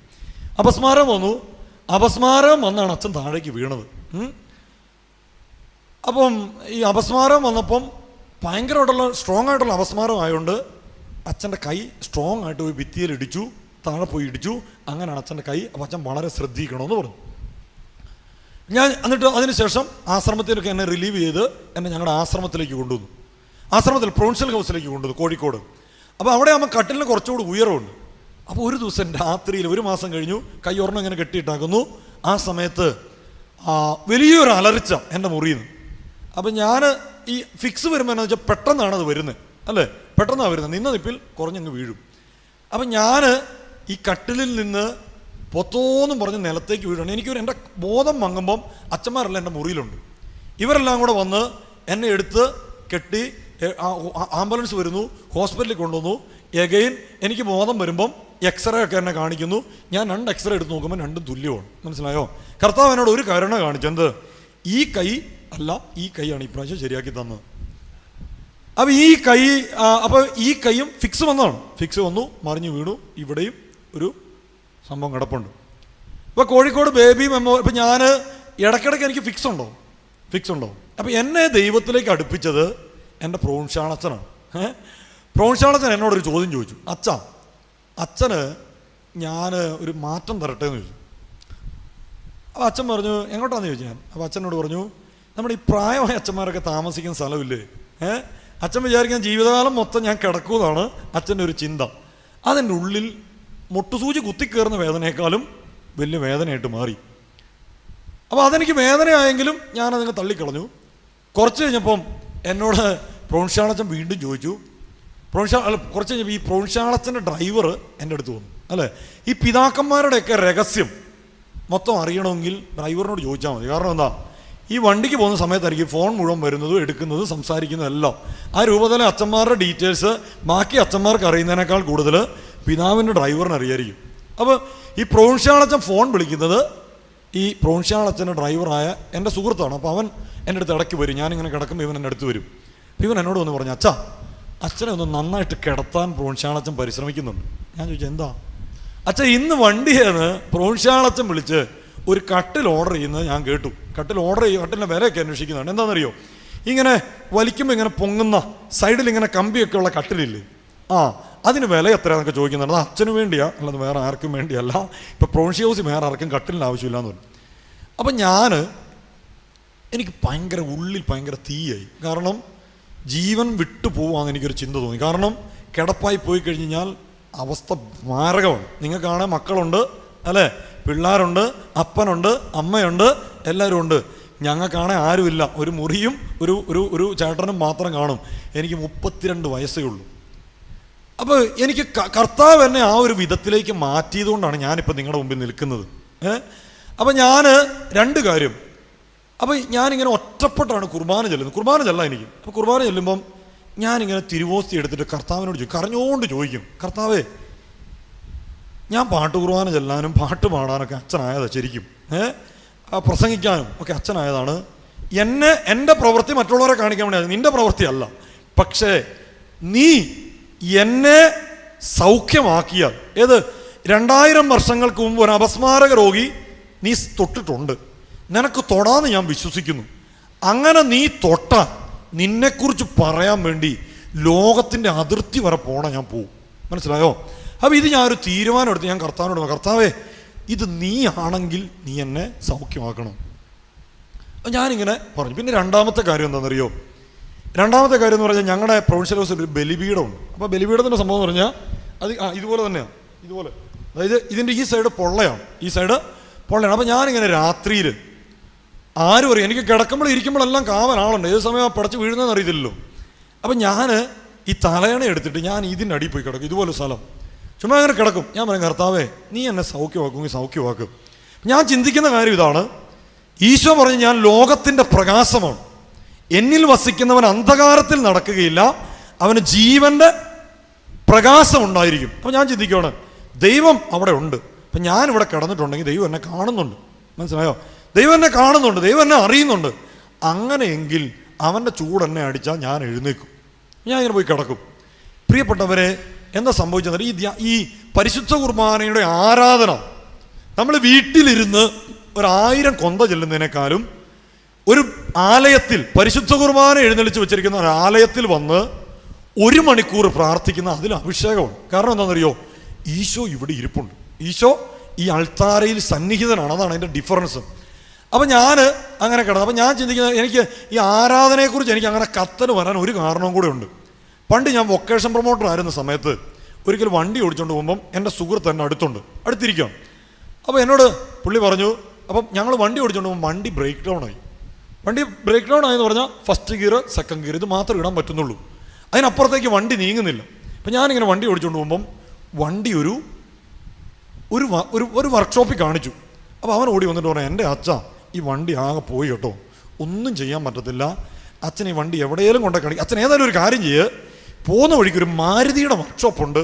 Speaker 1: അപസ്മാരം വന്നാണ് അച്ഛൻ താഴേക്ക് വീണത്. അപ്പം ഈ അപസ്മാരം വന്നപ്പം ഭയങ്കരമായിട്ടുള്ള സ്ട്രോങ് ആയിട്ടുള്ള അപസ്മാരം ആയതുകൊണ്ട് അച്ഛൻ്റെ കൈ സ്ട്രോങ് ആയിട്ട് പോയി ഭിത്തിയിൽ ഇടിച്ചു, താഴെ പോയി ഇടിച്ചു. അങ്ങനെയാണ് അച്ഛൻ്റെ കൈ. അപ്പം അച്ഛൻ വളരെ ശ്രദ്ധിക്കണമെന്ന് പറഞ്ഞു. എന്നിട്ട് അതിനുശേഷം ആശ്രമത്തിലൊക്കെ എന്നെ റിലീവ് ചെയ്ത് എന്നെ ഞങ്ങളുടെ ആശ്രമത്തിലേക്ക് കൊണ്ടുവന്നു. പ്രൊവിൻഷ്യൽ ഹൗസിലേക്ക് കൊണ്ടുവന്നു, കോഴിക്കോട്. അപ്പോൾ അവിടെ ആകുമ്പോൾ കട്ടിലിന് കുറച്ചുകൂടി ഉയരമുണ്ട്. അപ്പോൾ ഒരു ദിവസം രാത്രിയിൽ 1 മാസം കഴിഞ്ഞു, കൈ ഒരെണ്ണം ഇങ്ങനെ കെട്ടിയിട്ടാക്കുന്നു. ആ സമയത്ത് വലിയൊരു അലർച്ച എൻ്റെ മുറിയിൽ നിന്ന്. അപ്പം ഞാൻ ഈ ഫിക്സ് വരുമ്പോൾ എന്താ വെച്ചാൽ പെട്ടെന്നാണ് അത് വരുന്നത് അല്ലേ? പെട്ടെന്നാണ് വരുന്നത്. നിന്ന നിപ്പിൽ കുറഞ്ഞങ്ങ് വീഴും. അപ്പം ഞാൻ ഈ കട്ടിലിൽ നിന്ന് പൊത്തോന്നും പറഞ്ഞ് നിലത്തേക്ക് വീഴണം. എൻ്റെ ബോധം മങ്ങുമ്പം അച്ഛന്മാരെല്ലാം എൻ്റെ മുറിയിലുണ്ട്. ഇവരെല്ലാം കൂടെ വന്ന് എന്നെ എടുത്ത് കെട്ടി ആംബുലൻസ് വരുന്നു, ഹോസ്പിറ്റലിൽ കൊണ്ടുവന്നു. എഗെയിൻ എനിക്ക് ബോധം വരുമ്പം എക്സ്റേ ഒക്കെ എന്നെ കാണിക്കുന്നു. ഞാൻ 2 എക്സ്റേ എടുത്ത് നോക്കുമ്പോൾ 2ഉം തുല്യമാണ്. മനസ്സിലായോ? കർത്താവ് എന്നോട് ഒരു കരുണ കാണിച്ചെന്ത്? ഈ കൈയാണ് ഇപ്രാവശ്യം ശരിയാക്കി തന്നത്. അപ്പോൾ ഈ കൈയും ഫിക്സ് വന്നു, മറിഞ്ഞു വീണു. ഇവിടെയും ഒരു സംഭവം കിടപ്പുണ്ട്. ഇപ്പോൾ കോഴിക്കോട് ബേബി മെമ്മോറിയൽ. ഇപ്പം ഞാൻ ഇടയ്ക്കിടയ്ക്ക് എനിക്ക് ഫിക്സ് ഉണ്ടോ. അപ്പോൾ എന്നെ ദൈവത്തിലേക്ക് അടുപ്പിച്ചത് എൻ്റെ പ്രൊവിൻഷ്യാളച്ചനാണ്. പ്രൊവിൻഷ്യാളച്ചൻ എന്നോടൊരു ചോദ്യം ചോദിച്ചു, അച്ഛന് ഞാൻ ഒരു മാറ്റം തരട്ടെ എന്ന് ചോദിച്ചു. അപ്പോൾ അച്ഛൻ പറഞ്ഞു എങ്ങോട്ടാന്ന് ചോദിച്ചു ഞാൻ. അപ്പോൾ അച്ഛനോട് പറഞ്ഞു നമ്മുടെ ഈ പ്രായമായ അച്ഛന്മാരൊക്കെ താമസിക്കുന്ന സ്ഥലമില്ലേ, അച്ഛൻ വിചാരിക്കാൻ ജീവിതകാലം മൊത്തം ഞാൻ കിടക്കുമെന്നാണ് അച്ഛൻ്റെ ഒരു ചിന്ത. അതിൻ്റെ ഉള്ളിൽ മുട്ടുസൂചി കുത്തിക്കയറുന്ന വേദനയെക്കാളും വലിയ വേദനയായിട്ട് മാറി. അപ്പോൾ അതെനിക്ക് വേദനയായെങ്കിലും ഞാനതിനെ തള്ളിക്കളഞ്ഞു. കുറച്ച് കഴിഞ്ഞപ്പം എന്നോട് പ്രൊവിൻഷ്യാളച്ചൻ വീണ്ടും ചോദിച്ചു. കുറച്ച് കഴിഞ്ഞപ്പോൾ ഈ പ്രൊവിൻഷ്യാളച്ചൻ്റെ ഡ്രൈവർ എൻ്റെ അടുത്ത് വന്നു. അല്ലേ, ഈ പിതാക്കന്മാരുടെയൊക്കെ രഹസ്യം മൊത്തം അറിയണമെങ്കിൽ ഡ്രൈവറിനോട് ചോദിച്ചാൽ മതി. കാരണം എന്താ, ഈ വണ്ടിക്ക് പോകുന്ന സമയത്തായിരിക്കും ഫോൺ മുഴുവൻ വരുന്നതും എടുക്കുന്നതും സംസാരിക്കുന്നതും എല്ലാം. ആ രൂപത്തിലെ അച്ഛന്മാരുടെ ഡീറ്റെയിൽസ് ബാക്കി അച്ഛന്മാർക്ക് അറിയുന്നതിനേക്കാൾ കൂടുതൽ പിതാവിൻ്റെ ഡ്രൈവറിന് അറിയായിരിക്കും. അപ്പോൾ ഈ പ്രൊവിൻഷ്യാളച്ചൻ ഫോൺ വിളിക്കുന്നത് ഈ പ്രൊവിൻഷ്യാളച്ചൻ്റെ ഡ്രൈവറായ എൻ്റെ സുഹൃത്താണ്. അപ്പോൾ അവൻ എൻ്റെ അടുത്ത് ഇടയ്ക്ക് വരും. ഞാനിങ്ങനെ കിടക്കുമ്പോൾ ഇവൻ എൻ്റെ അടുത്ത് വരും. അപ്പോൾ ഇവൻ എന്നോട് വന്ന് പറഞ്ഞു, അച്ഛനെ ഒന്ന് നന്നായിട്ട് കിടത്താൻ പ്രൊവിൻഷ്യാളച്ചൻ പരിശ്രമിക്കുന്നുണ്ട്. ഞാൻ ചോദിച്ചു എന്താ? അച്ഛൻ ഇന്ന് വണ്ടിയെന്ന് പ്രൊവിൻഷ്യാളച്ചൻ വിളിച്ച് ഒരു കട്ടിൽ ഓർഡർ ചെയ്യുന്നത് ഞാൻ കേട്ടു. കട്ടിലിൻ്റെ വിലയൊക്കെ അന്വേഷിക്കുന്നുണ്ട്. എന്താണെന്നറിയോ, ഇങ്ങനെ വലിക്കുമ്പോൾ ഇങ്ങനെ പൊങ്ങുന്ന സൈഡിൽ ഇങ്ങനെ കമ്പിയൊക്കെ ഉള്ള കട്ടിലില്ലേ, അതിന് വില എത്രയാണെന്നൊക്കെ ചോദിക്കുന്നുണ്ട്. അത് അച്ഛന് വേണ്ടിയാ, അല്ലാതെ വേറെ ആർക്കും വേണ്ടിയല്ല. ഇപ്പോൾ പ്രൊവിൻഷ്യ ഹൗസിൽ വേറെ ആർക്കും കട്ടിലിന് ആവശ്യമില്ലാന്ന് പറഞ്ഞു. അപ്പം എനിക്ക് ഉള്ളിൽ ഭയങ്കര തീയായി. കാരണം ജീവൻ വിട്ടു പോവാന്ന് എനിക്കൊരു ചിന്ത തോന്നി. കാരണം കിടപ്പായി പോയി കഴിഞ്ഞാൽ അവസ്ഥ മാരകമാണ്. നിങ്ങൾക്കാണെ മക്കളുണ്ട്, അല്ലേ, പിള്ളേരുണ്ട്, അപ്പനുണ്ട്, അമ്മയുണ്ട്, എല്ലാവരും ഉണ്ട്. ഞങ്ങൾക്കാണെ ആരുമില്ല. ഒരു മുറിയും ഒരു ചേട്ടനും മാത്രം കാണും. എനിക്ക് 32 വയസ്സേ ഉള്ളൂ. അപ്പോൾ എനിക്ക് കർത്താവ് എന്നെ ആ ഒരു വിധത്തിലേക്ക് മാറ്റിയതുകൊണ്ടാണ് ഞാനിപ്പോൾ നിങ്ങളുടെ മുമ്പിൽ നിൽക്കുന്നത്. അപ്പം ഞാൻ 2 കാര്യം. അപ്പോൾ ഞാനിങ്ങനെ ഒറ്റപ്പെട്ടാണ് കുർബാന ചെല്ലുന്നത്. കുർബാന ചെല്ലാം എനിക്ക്. അപ്പോൾ കുർബാന ചെല്ലുമ്പം ഞാനിങ്ങനെ തിരുവോസ്തി എടുത്തിട്ട് കർത്താവിനോട് ചോദിക്കും, കരഞ്ഞുകൊണ്ട് ചോദിക്കും, കർത്താവേ, ഞാൻ പാട്ട് കുർബാന ചെല്ലാനും പാട്ട് പാടാനൊക്കെ അച്ഛനായതാണ് ശരിക്കും, പ്രസംഗിക്കാനും ഒക്കെ അച്ഛനായതാണ്. എൻ്റെ പ്രവൃത്തി മറ്റുള്ളവരെ കാണിക്കാൻ വേണ്ടി, നിൻ്റെ പ്രവൃത്തിയല്ല. പക്ഷേ നീ എന്നെ സൗഖ്യമാക്കിയാൽ, 2000 വർഷങ്ങൾക്ക് മുമ്പ് ഒരു അപസ്മാരക രോഗി നീ തൊട്ടിട്ടുണ്ട്, നിനക്ക് തൊടാന്ന് ഞാൻ വിശ്വസിക്കുന്നു. അങ്ങനെ നീ തൊട്ടാൽ നിന്നെക്കുറിച്ച് പറയാൻ വേണ്ടി ലോകത്തിൻ്റെ അതിർത്തി വരെ ഞാൻ പോവും. മനസ്സിലായോ? അപ്പോൾ ഇത് ഞാനൊരു തീരുമാനം എടുത്ത് ഞാൻ കർത്താവിനോട്, കർത്താവേ, ഇത് നീ ആണെങ്കിൽ നീ എന്നെ സൗഖ്യമാക്കണം. ഞാനിങ്ങനെ പറഞ്ഞു. പിന്നെ രണ്ടാമത്തെ കാര്യം എന്താണെന്നറിയോ? രണ്ടാമത്തെ കാര്യം എന്ന് പറഞ്ഞാൽ ഞങ്ങളുടെ പ്രൊവിൻഷ്യൽ ഹൗസിൽ ഒരു ബലിപീഠമുണ്ട്. അപ്പോൾ ബലിപീഠത്തിൻ്റെ സംഭവം എന്ന് പറഞ്ഞാൽ അത് ഇതുപോലെ തന്നെയാണ്. ഇതുപോലെ, അതായത് ഇതിൻ്റെ ഈ സൈഡ് പൊള്ളയാണ്, ഈ സൈഡ് പൊള്ളയാണ്. അപ്പോൾ ഞാനിങ്ങനെ രാത്രിയിൽ ആരും അറിയാം, എനിക്ക് കിടക്കുമ്പോൾ ഇരിക്കുമ്പോഴെല്ലാം കാവലാളുണ്ട്, ഏത് സമയം പടച്ച് വീഴുന്നതെന്ന് അറിയത്തില്ലല്ലോ. അപ്പം ഞാൻ ഈ തലയണ എടുത്തിട്ട് ഞാൻ ഇതിൻ്റെ അടിയിൽ പോയി കിടക്കും. ഇതുപോലെ സ്ഥലം ചുമ്മാ അങ്ങനെ കിടക്കും. ഞാൻ പറയും, കർത്താവേ, നീ എന്നെ സൗഖ്യമാക്കുമെങ്കിൽ സൗഖ്യമാക്കും. ഞാൻ ചിന്തിക്കുന്ന കാര്യം ഇതാണ്. ഈശോ പറഞ്ഞ്, ഞാൻ ലോകത്തിൻ്റെ പ്രകാശമാണ്, എന്നിൽ വസിക്കുന്നവൻ അന്ധകാരത്തിൽ നടക്കുകയില്ല, അവന് ജീവൻ്റെ പ്രകാശം ഉണ്ടായിരിക്കും. അപ്പം ഞാൻ ചിന്തിക്കുകയാണ്, ദൈവം അവിടെ ഉണ്ട്. അപ്പം ഞാനിവിടെ കിടന്നിട്ടുണ്ടെങ്കിൽ ദൈവം എന്നെ കാണുന്നുണ്ട്. മനസ്സിലായോ? ദൈവം എന്നെ കാണുന്നുണ്ട്, ദൈവം എന്നെ അറിയുന്നുണ്ട്. അങ്ങനെയെങ്കിൽ അവൻ്റെ ചൂട് എന്നെ അടിച്ചാൽ ഞാൻ എഴുന്നേക്കും, ഞാൻ ഇങ്ങനെ പോയി കിടക്കും. പ്രിയപ്പെട്ടവരെ, എന്താ സംഭവിച്ചത്? ഈ പരിശുദ്ധ കുർബാനയുടെ ആരാധന നമ്മൾ വീട്ടിലിരുന്ന് 1000 കൊന്ത ചെല്ലുന്നതിനേക്കാളും ഒരു ആലയത്തിൽ പരിശുദ്ധ കുർബാന എഴുന്നള്ളിച്ച് വെച്ചിരിക്കുന്ന ഒരു ആലയത്തിൽ വന്ന് 1 മണിക്കൂർ പ്രാർത്ഥിക്കുന്ന അതിൽ അഭിഷേകമാണ്. കാരണം എന്താണെന്നറിയോ? ഈശോ ഇവിടെ ഇരിപ്പുണ്ട്, ഈശോ ഈ അൾത്താരയിൽ സന്നിഹിതനാണ്. അതാണ് അതിൻ്റെ ഡിഫറൻസ്. അപ്പം ഞാൻ അങ്ങനെ കിടന്നു. അപ്പം ഞാൻ ചിന്തിക്കുന്നത്, എനിക്ക് ഈ ആരാധനയെക്കുറിച്ച് എനിക്ക് അങ്ങനെ കത്തന് വരാൻ ഒരു കാരണവും കൂടെ ഉണ്ട്. പണ്ട് ഞാൻ വൊക്കേഷൻ പ്രൊമോട്ടർ ആയിരുന്ന സമയത്ത് ഒരിക്കൽ വണ്ടി ഓടിച്ചുകൊണ്ട് പോകുമ്പം എൻ്റെ സുഹൃത്ത് എന്നെ അടുത്തിരിക്കാം. അപ്പോൾ എന്നോട് പുള്ളി പറഞ്ഞു, അപ്പം ഞങ്ങൾ വണ്ടി ഓടിച്ചുകൊണ്ട് പോകുമ്പോൾ വണ്ടി ബ്രേക്ക് ഡൗൺ ആയി. വണ്ടി ബ്രേക്ക് ഡൗൺ ആയെന്ന് പറഞ്ഞാൽ ഫസ്റ്റ് ഗിയർ, സെക്കൻഡ് ഗിയർ ഇത് മാത്രമേ ഇടാൻ പറ്റുന്നുള്ളൂ, അതിനപ്പുറത്തേക്ക് വണ്ടി നീങ്ങുന്നില്ല. അപ്പം ഞാനിങ്ങനെ വണ്ടി ഓടിച്ചുകൊണ്ട് പോകുമ്പം വണ്ടി ഒരു വർക്ക്ഷോപ്പിൽ കാണിച്ചു. അപ്പോൾ അവൻ ഓടി വന്നിട്ട് പറഞ്ഞു, എൻ്റെ അച്ഛാ, ഈ വണ്ടി ആകെ പോയി കേട്ടോ, ഒന്നും ചെയ്യാൻ പറ്റത്തില്ല, അച്ഛൻ ഈ വണ്ടി എവിടെയെങ്കിലും കൊണ്ടേ കാണിക്കും. അച്ഛൻ ഏതായാലും ഒരു കാര്യം ചെയ്യ്, പോകുന്ന വഴിക്ക് ഒരു മാരുതിയുടെ വർക്ക്ഷോപ്പുണ്ട്,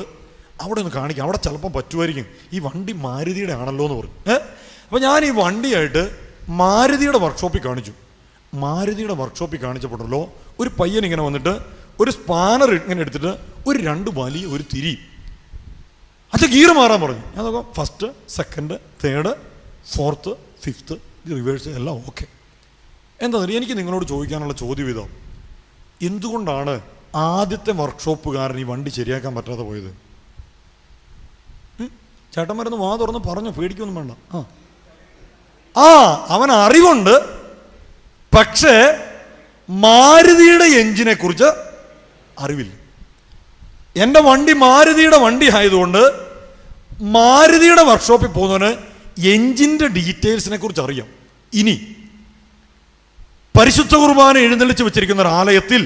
Speaker 1: അവിടെ ഒന്ന് കാണിക്കാം, അവിടെ ചിലപ്പം പറ്റുമായിരിക്കും, ഈ വണ്ടി മാരുതിയുടെ ആണല്ലോ എന്ന് പറഞ്ഞു. അപ്പോൾ ഞാൻ ഈ വണ്ടിയായിട്ട് മാരുതിയുടെ വർക്ക്ഷോപ്പിൽ കാണിച്ചു. മാരുതിയുടെ വർക്ക്ഷോപ്പിൽ കാണിച്ചപ്പോഴല്ലോ ഒരു പയ്യൻ ഇങ്ങനെ വന്നിട്ട് ഒരു സ്പാനർ ഇങ്ങനെ എടുത്തിട്ട് ഒരു 2 വലിയ ഒരു തിരി, അച്ഛൻ ഗിയർ മാറാൻ പറഞ്ഞു. ഞാൻ നോക്കാം, first, second, third, fourth, fifth, reverse എല്ലാം ഓക്കെ. എന്താണെന്ന് എനിക്ക് നിങ്ങളോട് ചോദിക്കാനുള്ള ചോദ്യം ഇതോ, എന്തുകൊണ്ടാണ് ആദ്യത്തെ വർക്ക്ഷോപ്പുകാരൻ ഈ വണ്ടി ശരിയാക്കാൻ പറ്റാതെ പോയത്? ചേട്ടന്മാരൊന്ന് വാ തുറന്ന് പറഞ്ഞു, പേടിക്കൊന്നും വേണ്ട. അവൻ അറിവുണ്ട്, പക്ഷേ മാരുതിയുടെ എഞ്ചിനെ കുറിച്ച് അറിവില്ല. എൻ്റെ വണ്ടി മാരുതിയുടെ വണ്ടി ആയതുകൊണ്ട് മാരുതിയുടെ വർക്ക്ഷോപ്പിൽ പോകുന്നവന് എഞ്ചിൻ്റെ ഡീറ്റെയിൽസിനെ കുറിച്ച് അറിയാം. ഇനി പരിശുദ്ധ കുർബാന എഴുന്നള്ളിച്ച് വെച്ചിരിക്കുന്ന ഒരു ആലയത്തിൽ,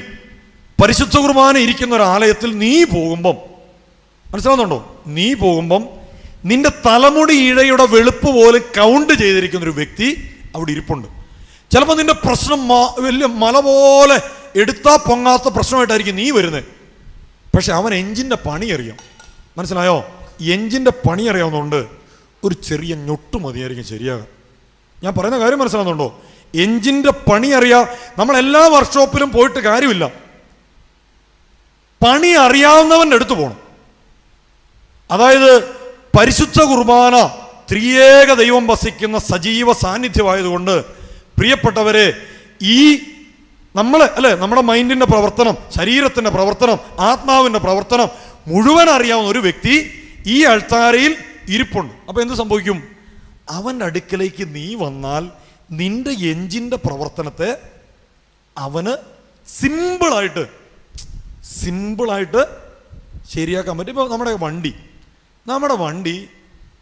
Speaker 1: പരിശുദ്ധ കുർബാന ഇരിക്കുന്ന ഒരു ആലയത്തിൽ നീ പോകുമ്പം, മനസ്സിലാവുന്നുണ്ടോ, നീ പോകുമ്പം നിന്റെ തലമുടി ഇഴയുടെ വെളുപ്പ് പോലെ കൗണ്ട് ചെയ്തിരിക്കുന്ന ഒരു വ്യക്തി അവിടെ ഇരിപ്പുണ്ട്. ചിലപ്പോൾ നിന്റെ പ്രശ്നം വലിയ മല പോലെ എടുത്താൽ പൊങ്ങാത്ത പ്രശ്നമായിട്ടായിരിക്കും നീ വരുന്നത്. പക്ഷെ അവൻ എഞ്ചിൻ്റെ പണി അറിയാം. മനസ്സിലായോ? എഞ്ചിൻ്റെ പണി അറിയാവുന്നതുകൊണ്ട് ഒരു ചെറിയ ഞൊട്ട് മതിയായിരിക്കും ശരിയാകാം. ഞാൻ പറയുന്ന കാര്യം മനസ്സിലാവുന്നുണ്ടോ? എഞ്ചിൻ്റെ പണി അറിയാം. നമ്മളെല്ലാ വർക്ക്ഷോപ്പിലും പോയിട്ട് കാര്യമില്ല, പണി അറിയാവുന്നവൻ്റെ അടുത്ത് പോകണം. അതായത് പരിശുദ്ധ കുർബാന ത്രിയേക ദൈവം വസിക്കുന്ന സജീവ സാന്നിധ്യമായതുകൊണ്ട് പ്രിയപ്പെട്ടവരെ, ഈ നമ്മുടെ മൈൻഡിൻ്റെ പ്രവർത്തനം, ശരീരത്തിൻ്റെ പ്രവർത്തനം, ആത്മാവിൻ്റെ പ്രവർത്തനം മുഴുവൻ അറിയാവുന്ന ഒരു വ്യക്തി ഈ അൾത്താരയിൽ ഇരിപ്പുണ്ട്. അപ്പോൾ എന്ത് സംഭവിക്കും? അവൻ്റെ അടുക്കലേക്ക് നീ വന്നാൽ നിന്റെ എഞ്ചിൻ്റെ പ്രവർത്തനത്തെ അവന് സിമ്പിളായിട്ട് ശരിയാക്കാൻ പറ്റും. ഇപ്പോൾ നമ്മുടെ വണ്ടി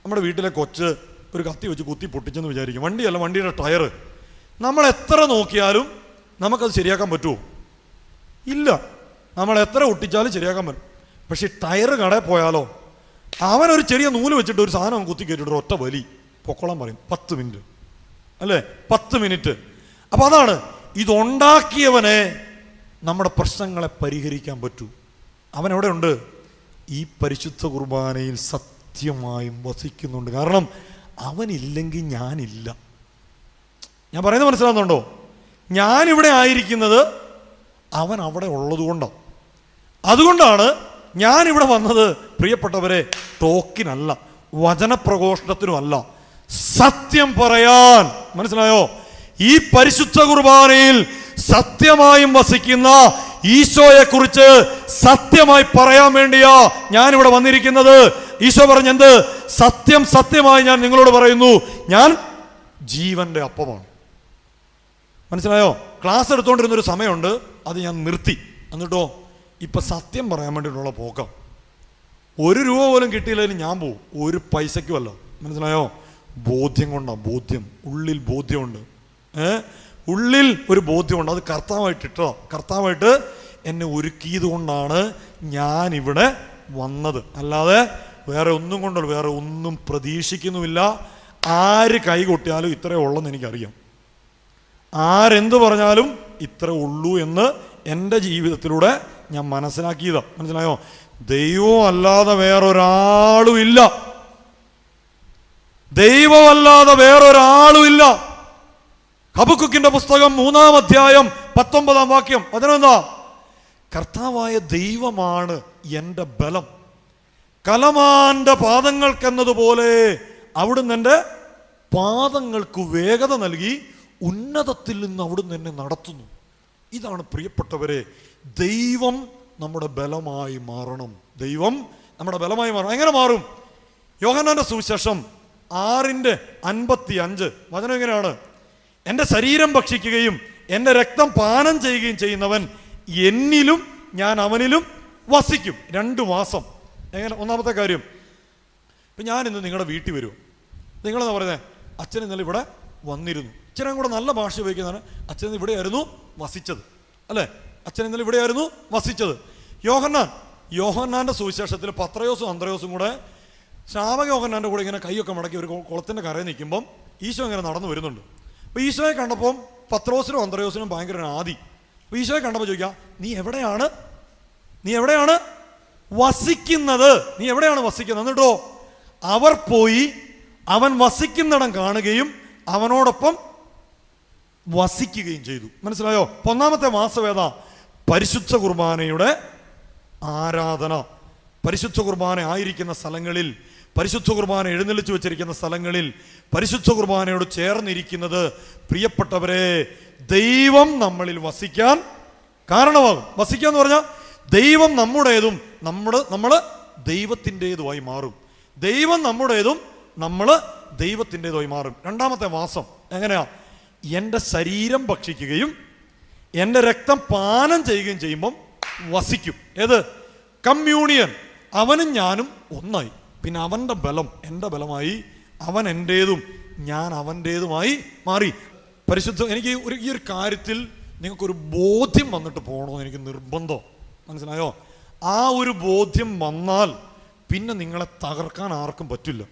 Speaker 1: നമ്മുടെ വീട്ടിലെ കൊച്ച് ഒരു കത്തി വെച്ച് കുത്തി പൊട്ടിച്ചെന്ന് വിചാരിക്കും. വണ്ടിയല്ല, വണ്ടിയുടെ ടയർ നമ്മൾ എത്ര നോക്കിയാലും നമുക്കത് ശരിയാക്കാൻ പറ്റുമോ? ഇല്ല. നമ്മൾ എത്ര ഒട്ടിച്ചാലും ശരിയാക്കാൻ പറ്റും. പക്ഷെ ടയർ കടയിൽ പോയാലോ, അവനൊരു ചെറിയ നൂല് വെച്ചിട്ട് ഒരു സാധനം കുത്തി കയറ്റിട്ട് ഒറ്റ വലി പൊക്കോളാൻ പറയും. 10 മിനിറ്റ് അല്ലേ? 10 മിനിറ്റ്. അപ്പം അതാണ്, ഇതുണ്ടാക്കിയവനെ നമ്മുടെ പ്രശ്നങ്ങളെ പരിഹരിക്കാൻ പറ്റൂ. അവൻ എവിടെ ഉണ്ട്? ഈ പരിശുദ്ധ കുർബാനയിൽ സത്യമായും വസിക്കുന്നുണ്ട്. കാരണം അവനില്ലെങ്കിൽ ഞാനില്ല. ഞാൻ പറയുന്നത് മനസ്സിലാകുന്നുണ്ടോ? ഞാനിവിടെ ആയിരിക്കുന്നത് അവൻ അവിടെ ഉള്ളതുകൊണ്ടാണ്. അതുകൊണ്ടാണ് ഞാനിവിടെ വന്നത്. പ്രിയപ്പെട്ടവരെ, ടോക്കിനല്ല, വചനപ്രഘോഷണത്തിനുമല്ല, സത്യം പറയാൻ. മനസ്സിലായോ? ഈ പരിശുദ്ധ കുർബാനയിൽ സത്യമായും വസിക്കുന്ന ഈശോയെ കുറിച്ച് സത്യമായി പറയാൻ വേണ്ടിയാ ഞാനിവിടെ വന്നിരിക്കുന്നത്. ഈശോ പറഞ്ഞെന്ത്? സത്യം സത്യമായി ഞാൻ നിങ്ങളോട് പറയുന്നു, ഞാൻ ജീവന്റെ അപ്പമാണ്. മനസ്സിലായോ? ക്ലാസ് എടുത്തുകൊണ്ടിരുന്നൊരു സമയമുണ്ട്, അത് ഞാൻ നിർത്തി. എന്നിട്ടോ ഇപ്പം സത്യം പറയാൻ വേണ്ടിയിട്ടുള്ള പോക്കാം. 1 രൂപ പോലും കിട്ടിയില്ലെങ്കിലും ഞാൻ പോവും, ഒരു പൈസയ്ക്കുമല്ല. മനസ്സിലായോ? ബോധ്യം കൊണ്ടാണ്. ബോധ്യം, ഉള്ളിൽ ബോധ്യമുണ്ട്. ഉള്ളിൽ ഒരു ബോധ്യമുണ്ട്. അത് കർത്താവായിട്ട് എന്നെ ഒരുക്കിയത് കൊണ്ടാണ് ഞാനിവിടെ വന്നത്. അല്ലാതെ വേറെ ഒന്നും കൊണ്ടല്ല, വേറെ ഒന്നും പ്രതീക്ഷിക്കുന്നുമില്ല. ആര് കൈ കൊട്ടിയാലും ഇത്രയേ ഉള്ളെന്ന് എനിക്കറിയാം. ആരെന്ത് പറഞ്ഞാലും ഇത്ര ഉള്ളൂ എന്ന് എൻ്റെ ജീവിതത്തിലൂടെ ഞാൻ മനസ്സിലാക്കിയതാണ്. മനസ്സിലായോ? ദൈവം അല്ലാതെ വേറൊരാളും ഇല്ല. ദൈവമല്ലാതെ വേറൊരാളും ഇല്ല. ഹബക്കുക്കിന്റെ പുസ്തകം 3-ാം അധ്യായം 19-ാം വാക്യം. അതിനെന്താ? കർത്താവായ ദൈവമാണ് എൻ്റെ ബലം, കലമാന്റെ പാദങ്ങൾക്കെന്നതുപോലെ അവിടുന്ന് എൻ്റെ പാദങ്ങൾക്ക് വേഗത നൽകി ഉന്നതത്തിൽ നിന്ന് അവിടുന്ന് എന്നെ നടത്തുന്നു. ഇതാണ് പ്രിയപ്പെട്ടവരെ, ദൈവം നമ്മുടെ ബലമായി മാറണം. ദൈവം നമ്മുടെ ബലമായി മാറണം. എങ്ങനെ മാറും? യോഹന്നാന്റെ സുവിശേഷം 6:55 വചനം എങ്ങനെയാണ്? എൻ്റെ ശരീരം ഭക്ഷിക്കുകയും എൻ്റെ രക്തം പാനം ചെയ്യുകയും ചെയ്യുന്നവൻ എന്നിലും ഞാൻ അവനിലും വസിക്കും 2 മാസം. എങ്ങനെ? ഒന്നാമത്തെ കാര്യം, ഇപ്പം ഞാനിന്ന് നിങ്ങളുടെ വീട്ടിൽ വരും. നിങ്ങളെന്താ പറയുന്നത്? അച്ഛൻ ഇന്നലെ ഇവിടെ വന്നിരുന്നു. അച്ഛനും കൂടെ നല്ല ഭാഷ ഉപയോഗിക്കുന്നതാണ്. അച്ഛൻ ഇവിടെയായിരുന്നു വസിച്ചത്, അല്ലേ? അച്ഛൻ ഇന്നലെ ഇവിടെയായിരുന്നു വസിച്ചത്. യോഹന്നാന്റെ സുവിശേഷത്തിൽ പത്രയോസും അന്ത്രയോസും കൂടെ ശ്രാവക യോഹന്നാന്റെ കൂടെ ഇങ്ങനെ കൈയൊക്കെ മടക്കി ഒരു കുളത്തിൻ്റെ കരയിൽ നിൽക്കുമ്പം ഈശോ ഇങ്ങനെ നടന്നു വരുന്നുണ്ട്. അപ്പോൾ ഈശോയെ കണ്ടപ്പം പത്രോസിനും അന്ത്രയോസിനും ഭയങ്കര ആദി. അപ്പോൾ ഈശോയെ കണ്ടപ്പോൾ ചോദിക്കാം, നീ എവിടെയാണ് വസിക്കുന്നത്? നീ എവിടെയാണ് വസിക്കുന്നത്? എന്നിട്ടോ അവർ പോയി അവൻ വസിക്കുന്നിടം കാണുകയും അവനോടൊപ്പം വസിക്കുകയും ചെയ്തു. മനസ്സിലായോ? 1-ാമത്തെ മാസവേദ പരിശുദ്ധ കുർബാനയുടെ ആരാധന. പരിശുദ്ധ കുർബാന ആയിരിക്കുന്ന സ്ഥലങ്ങളിൽ, പരിശുദ്ധ കുർബാന എഴുന്നള്ളിച്ചു വെച്ചിരിക്കുന്ന സ്ഥലങ്ങളിൽ പരിശുദ്ധ കുർബാനയോട് ചേർന്നിരിക്കുന്നത് പ്രിയപ്പെട്ടവരെ ദൈവം നമ്മളിൽ വസിക്കാൻ കാരണമാകും. വസിക്കുക എന്ന് പറഞ്ഞാൽ ദൈവം നമ്മുടേതും നമ്മൾ ദൈവത്തിൻ്റെതുമായി മാറും. ദൈവം നമ്മുടേതും നമ്മൾ ദൈവത്തിൻ്റെതുമായി മാറും. രണ്ടാമത്തെ വാസം എങ്ങനെയാ? എൻ്റെ ശരീരം ഭക്ഷിക്കുകയും എൻ്റെ രക്തം പാനം ചെയ്യുകയും ചെയ്യുമ്പം വസിക്കും. ഏത്? കമ്മ്യൂണിയൻ. അവനും ഞാനും ഒന്നായി. പിന്നെ അവൻ്റെ ബലം എൻ്റെ ബലമായി, അവൻ എൻ്റേതും ഞാൻ അവൻ്റേതുമായി മാറി. എനിക്ക് ഈ ഒരു കാര്യത്തിൽ നിങ്ങൾക്കൊരു ബോധ്യം വന്നിട്ട് പോകണമെന്ന് എനിക്ക് നിർബന്ധം. മനസ്സിലായോ? ആ ഒരു ബോധ്യം വന്നാൽ പിന്നെ നിങ്ങളെ തകർക്കാൻ ആർക്കും പറ്റില്ല.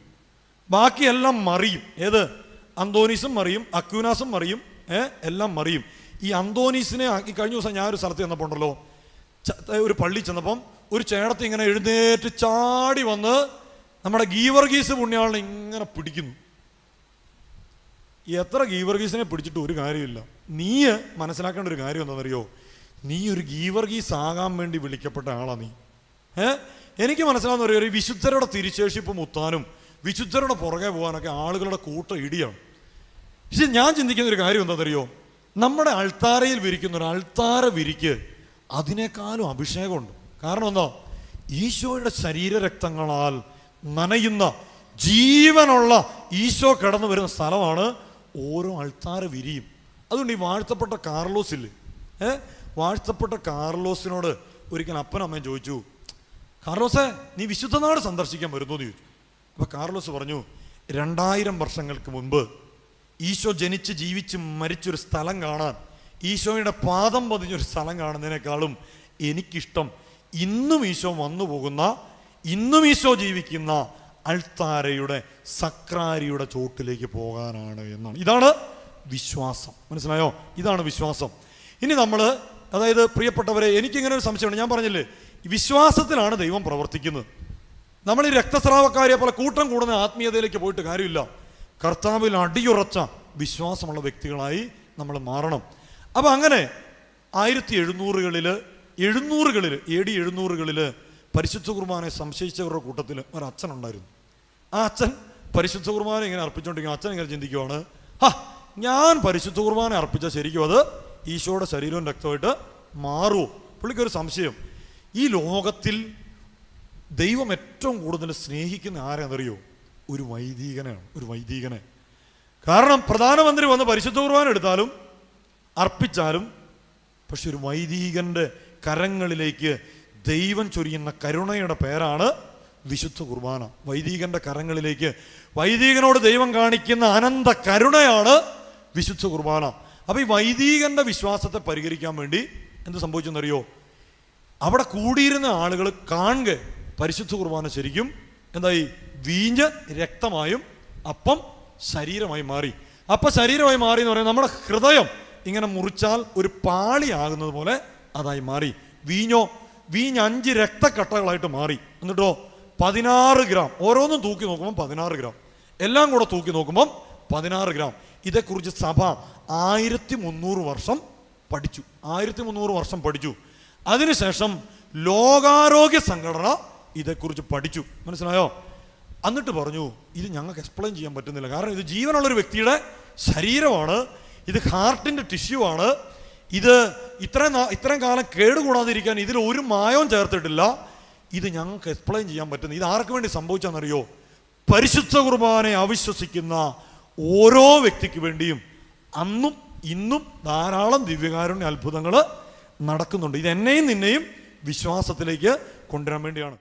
Speaker 1: ബാക്കിയെല്ലാം മറിയും. ഏത്? അന്തോനീസും മറിയും, അക്യൂനാസും മറിയും, എല്ലാം മറിയും. ഈ അന്തോനീസിനെ ഈ കഴിഞ്ഞ ദിവസം ഞാൻ ഒരു സ്ഥലത്ത് ചെന്നപ്പോൾ ഉണ്ടല്ലോ, ഒരു പള്ളി ചെന്നപ്പം ഒരു ചേട്ടത്തി ഇങ്ങനെ എഴുന്നേറ്റ് ചാടി വന്ന് നമ്മുടെ ഗീവർഗീസ് പുണ്യാളിനെ ഇങ്ങനെ പിടിക്കുന്നു. എത്ര ഗീവർഗീസിനെ പിടിച്ചിട്ട് ഒരു കാര്യമില്ല. നീ മനസ്സിലാക്കേണ്ട ഒരു കാര്യം എന്താണെന്നറിയോ? നീ ഒരു ഗീവർഗീസ് ആകാൻ വേണ്ടി വിളിക്കപ്പെട്ട ആളാ നീ. എനിക്ക് മനസ്സിലാവുന്ന ഒരു വിശുദ്ധരുടെ തിരിശേഷിപ്പ് മുത്താനും വിശുദ്ധരുടെ പുറകെ പോകാനൊക്കെ ആളുകളുടെ കൂട്ട ഇടിയാണ്. പക്ഷെ ഞാൻ ചിന്തിക്കുന്ന ഒരു കാര്യം എന്താണെന്നറിയോ? നമ്മുടെ അൾത്താരയിൽ വിരിക്കുന്ന ഒരു അൾത്താര വിരിക്ക് അതിനേക്കാളും അഭിഷേകമുണ്ട്. കാരണം എന്താ? ഈശോയുടെ ശരീരരക്തങ്ങളാൽ നനയുന്ന ജീവനുള്ള ഈശോ കടന്നു വരുന്ന സ്ഥലമാണ് ഓരോ അൾത്താര വിരിയും. അതുകൊണ്ട് ഈ വാഴ്ത്തപ്പെട്ട കാർലോസില്ലേ, വാഴ്ത്തപ്പെട്ട കാർലോസിനോട് ഒരിക്കൽ അപ്പനും അമ്മയും ചോദിച്ചു, കാർലോസേ നീ വിശുദ്ധ നാട് സന്ദർശിക്കാൻ വരുന്നു എന്ന് ചോദിച്ചു. അപ്പോൾ കാർലോസ് പറഞ്ഞു, 2000 വർഷങ്ങൾക്ക് മുൻപ് ഈശോ ജനിച്ച് ജീവിച്ച് മരിച്ചൊരു സ്ഥലം കാണാൻ, ഈശോയുടെ പാദം പതിഞ്ഞൊരു സ്ഥലം കാണുന്നതിനേക്കാളും എനിക്കിഷ്ടം ഇന്നും ഈശോ വന്നു പോകുന്ന, ഇന്നും ഈശോ ജീവിക്കുന്ന അൾത്താരയുടെ സക്രാരിയുടെ ചോട്ടിലേക്ക് പോകാനാണ് എന്നാണ്. ഇതാണ് വിശ്വാസം. മനസ്സിലായോ? ഇതാണ് വിശ്വാസം. ഇനി നമ്മൾ, അതായത് പ്രിയപ്പെട്ടവരെ, എനിക്കിങ്ങനെ ഒരു സംശയമുണ്ട്. ഞാൻ പറഞ്ഞില്ലേ, വിശ്വാസത്തിലാണ് ദൈവം പ്രവർത്തിക്കുന്നത്. നമ്മൾ ഈ രക്തസ്രാവക്കാരെ പോലെ കൂട്ടം കൂടുന്ന ആത്മീയതയിലേക്ക് പോയിട്ട് കാര്യമില്ല. കർത്താവിൽ അടിയുറച്ച വിശ്വാസമുള്ള വ്യക്തികളായി നമ്മൾ മാറണം. അപ്പം അങ്ങനെ 1700-കളിൽ AD 700-കളിൽ പരിശുദ്ധ കുർബാനയെ സംശയിച്ചവരുടെ കൂട്ടത്തിൽ ഒരു അച്ഛനുണ്ടായിരുന്നു. ആ അച്ഛൻ പരിശുദ്ധ കുർബാന ഇങ്ങനെ അർപ്പിച്ചുകൊണ്ടിരിക്കും. അച്ഛൻ ഇങ്ങനെ ചിന്തിക്കുവാണ്, ഞാൻ പരിശുദ്ധ കുർബാന അർപ്പിച്ച ശരിക്കും അത് ഈശോയുടെ ശരീരവും രക്തമായിട്ട് മാറുമോ? പുള്ളിക്കൊരു സംശയം. ഈ ലോകത്തിൽ ദൈവം ഏറ്റവും കൂടുതൽ സ്നേഹിക്കുന്ന ആരെന്നറിയോ? ഒരു വൈദികനാണ്. ഒരു വൈദികനെ. കാരണം പ്രധാനമന്ത്രി വന്ന് പരിശുദ്ധ കുർബാന എടുത്താലും അർപ്പിച്ചാലും, പക്ഷെ ഒരു വൈദികന്റെ കരങ്ങളിലേക്ക് ദൈവം ചൊരിയുന്ന കരുണയുടെ പേരാണ് വിശുദ്ധ കുർബാന. വൈദികന്റെ കരങ്ങളിലേക്ക് വൈദികനോട് ദൈവം കാണിക്കുന്ന അനന്ത കരുണയാണ് വിശുദ്ധ കുർബാന. അപ്പൊ ഈ വൈദികന്റെ വിശ്വാസത്തെ പരിഹരിക്കാൻ വേണ്ടി എന്ത് സംഭവിച്ചെന്നറിയോ? അവിടെ കൂടിയിരുന്ന ആളുകൾ കാണുക പരിശുദ്ധ കുർബാന ശരിക്കും എന്തായി? വീഞ്ഞ് രക്തമായും അപ്പം ശരീരമായി മാറി. അപ്പം ശരീരമായി മാറി എന്ന് പറയുന്നത് നമ്മുടെ ഹൃദയം ഇങ്ങനെ മുറിച്ചാൽ ഒരു പാളിയാകുന്നത് പോലെ അതായി മാറി. വീഞ്ഞ് 5 രക്തക്കട്ടകളായിട്ട് മാറി. എന്നിട്ടോ 16 ഗ്രാം. ഓരോന്നും തൂക്കി നോക്കുമ്പോൾ 16 ഗ്രാം. എല്ലാം കൂടെ തൂക്കി നോക്കുമ്പം 16 ഗ്രാം. ഇതേക്കുറിച്ച് സഭ 1300 വർഷം പഠിച്ചു. 1300 വർഷം പഠിച്ചു. അതിനുശേഷം ലോകാരോഗ്യ സംഘടന ഇതേക്കുറിച്ച് പഠിച്ചു. മനസ്സിലായോ? എന്നിട്ട് പറഞ്ഞു, ഇത് ഞങ്ങൾക്ക് എക്സ്പ്ലെയിൻ ചെയ്യാൻ പറ്റുന്നില്ല. കാരണം ഇത് ജീവനുള്ളൊരു വ്യക്തിയുടെ ശരീരമാണ്, ഇത് ഹാർട്ടിൻ്റെ ടിഷ്യൂ ആണ്, ഇത് ഇത്രയും കാലം കേടുകൂടാതിരിക്കാൻ ഇതിൽ ഒരു മായവും ചേർത്തിട്ടില്ല, ഇത് ഞങ്ങൾക്ക് എക്സ്പ്ലെയിൻ ചെയ്യാൻ പറ്റുന്നു. ഇത് ആർക്ക് വേണ്ടി സംഭവിച്ചാണെന്നറിയോ? പരിശുദ്ധ കുർബാനയെ അവിശ്വസിക്കുന്ന ഓരോ വ്യക്തിക്ക് വേണ്ടിയും അന്നും ഇന്നും ധാരാളം ദിവ്യകാരുണ്യ അത്ഭുതങ്ങൾ നടക്കുന്നുണ്ട്. ഇത് എന്നെയും നിന്നെയും വിശ്വാസത്തിലേക്ക് കൊണ്ടുവരാൻ വേണ്ടിയാണ്.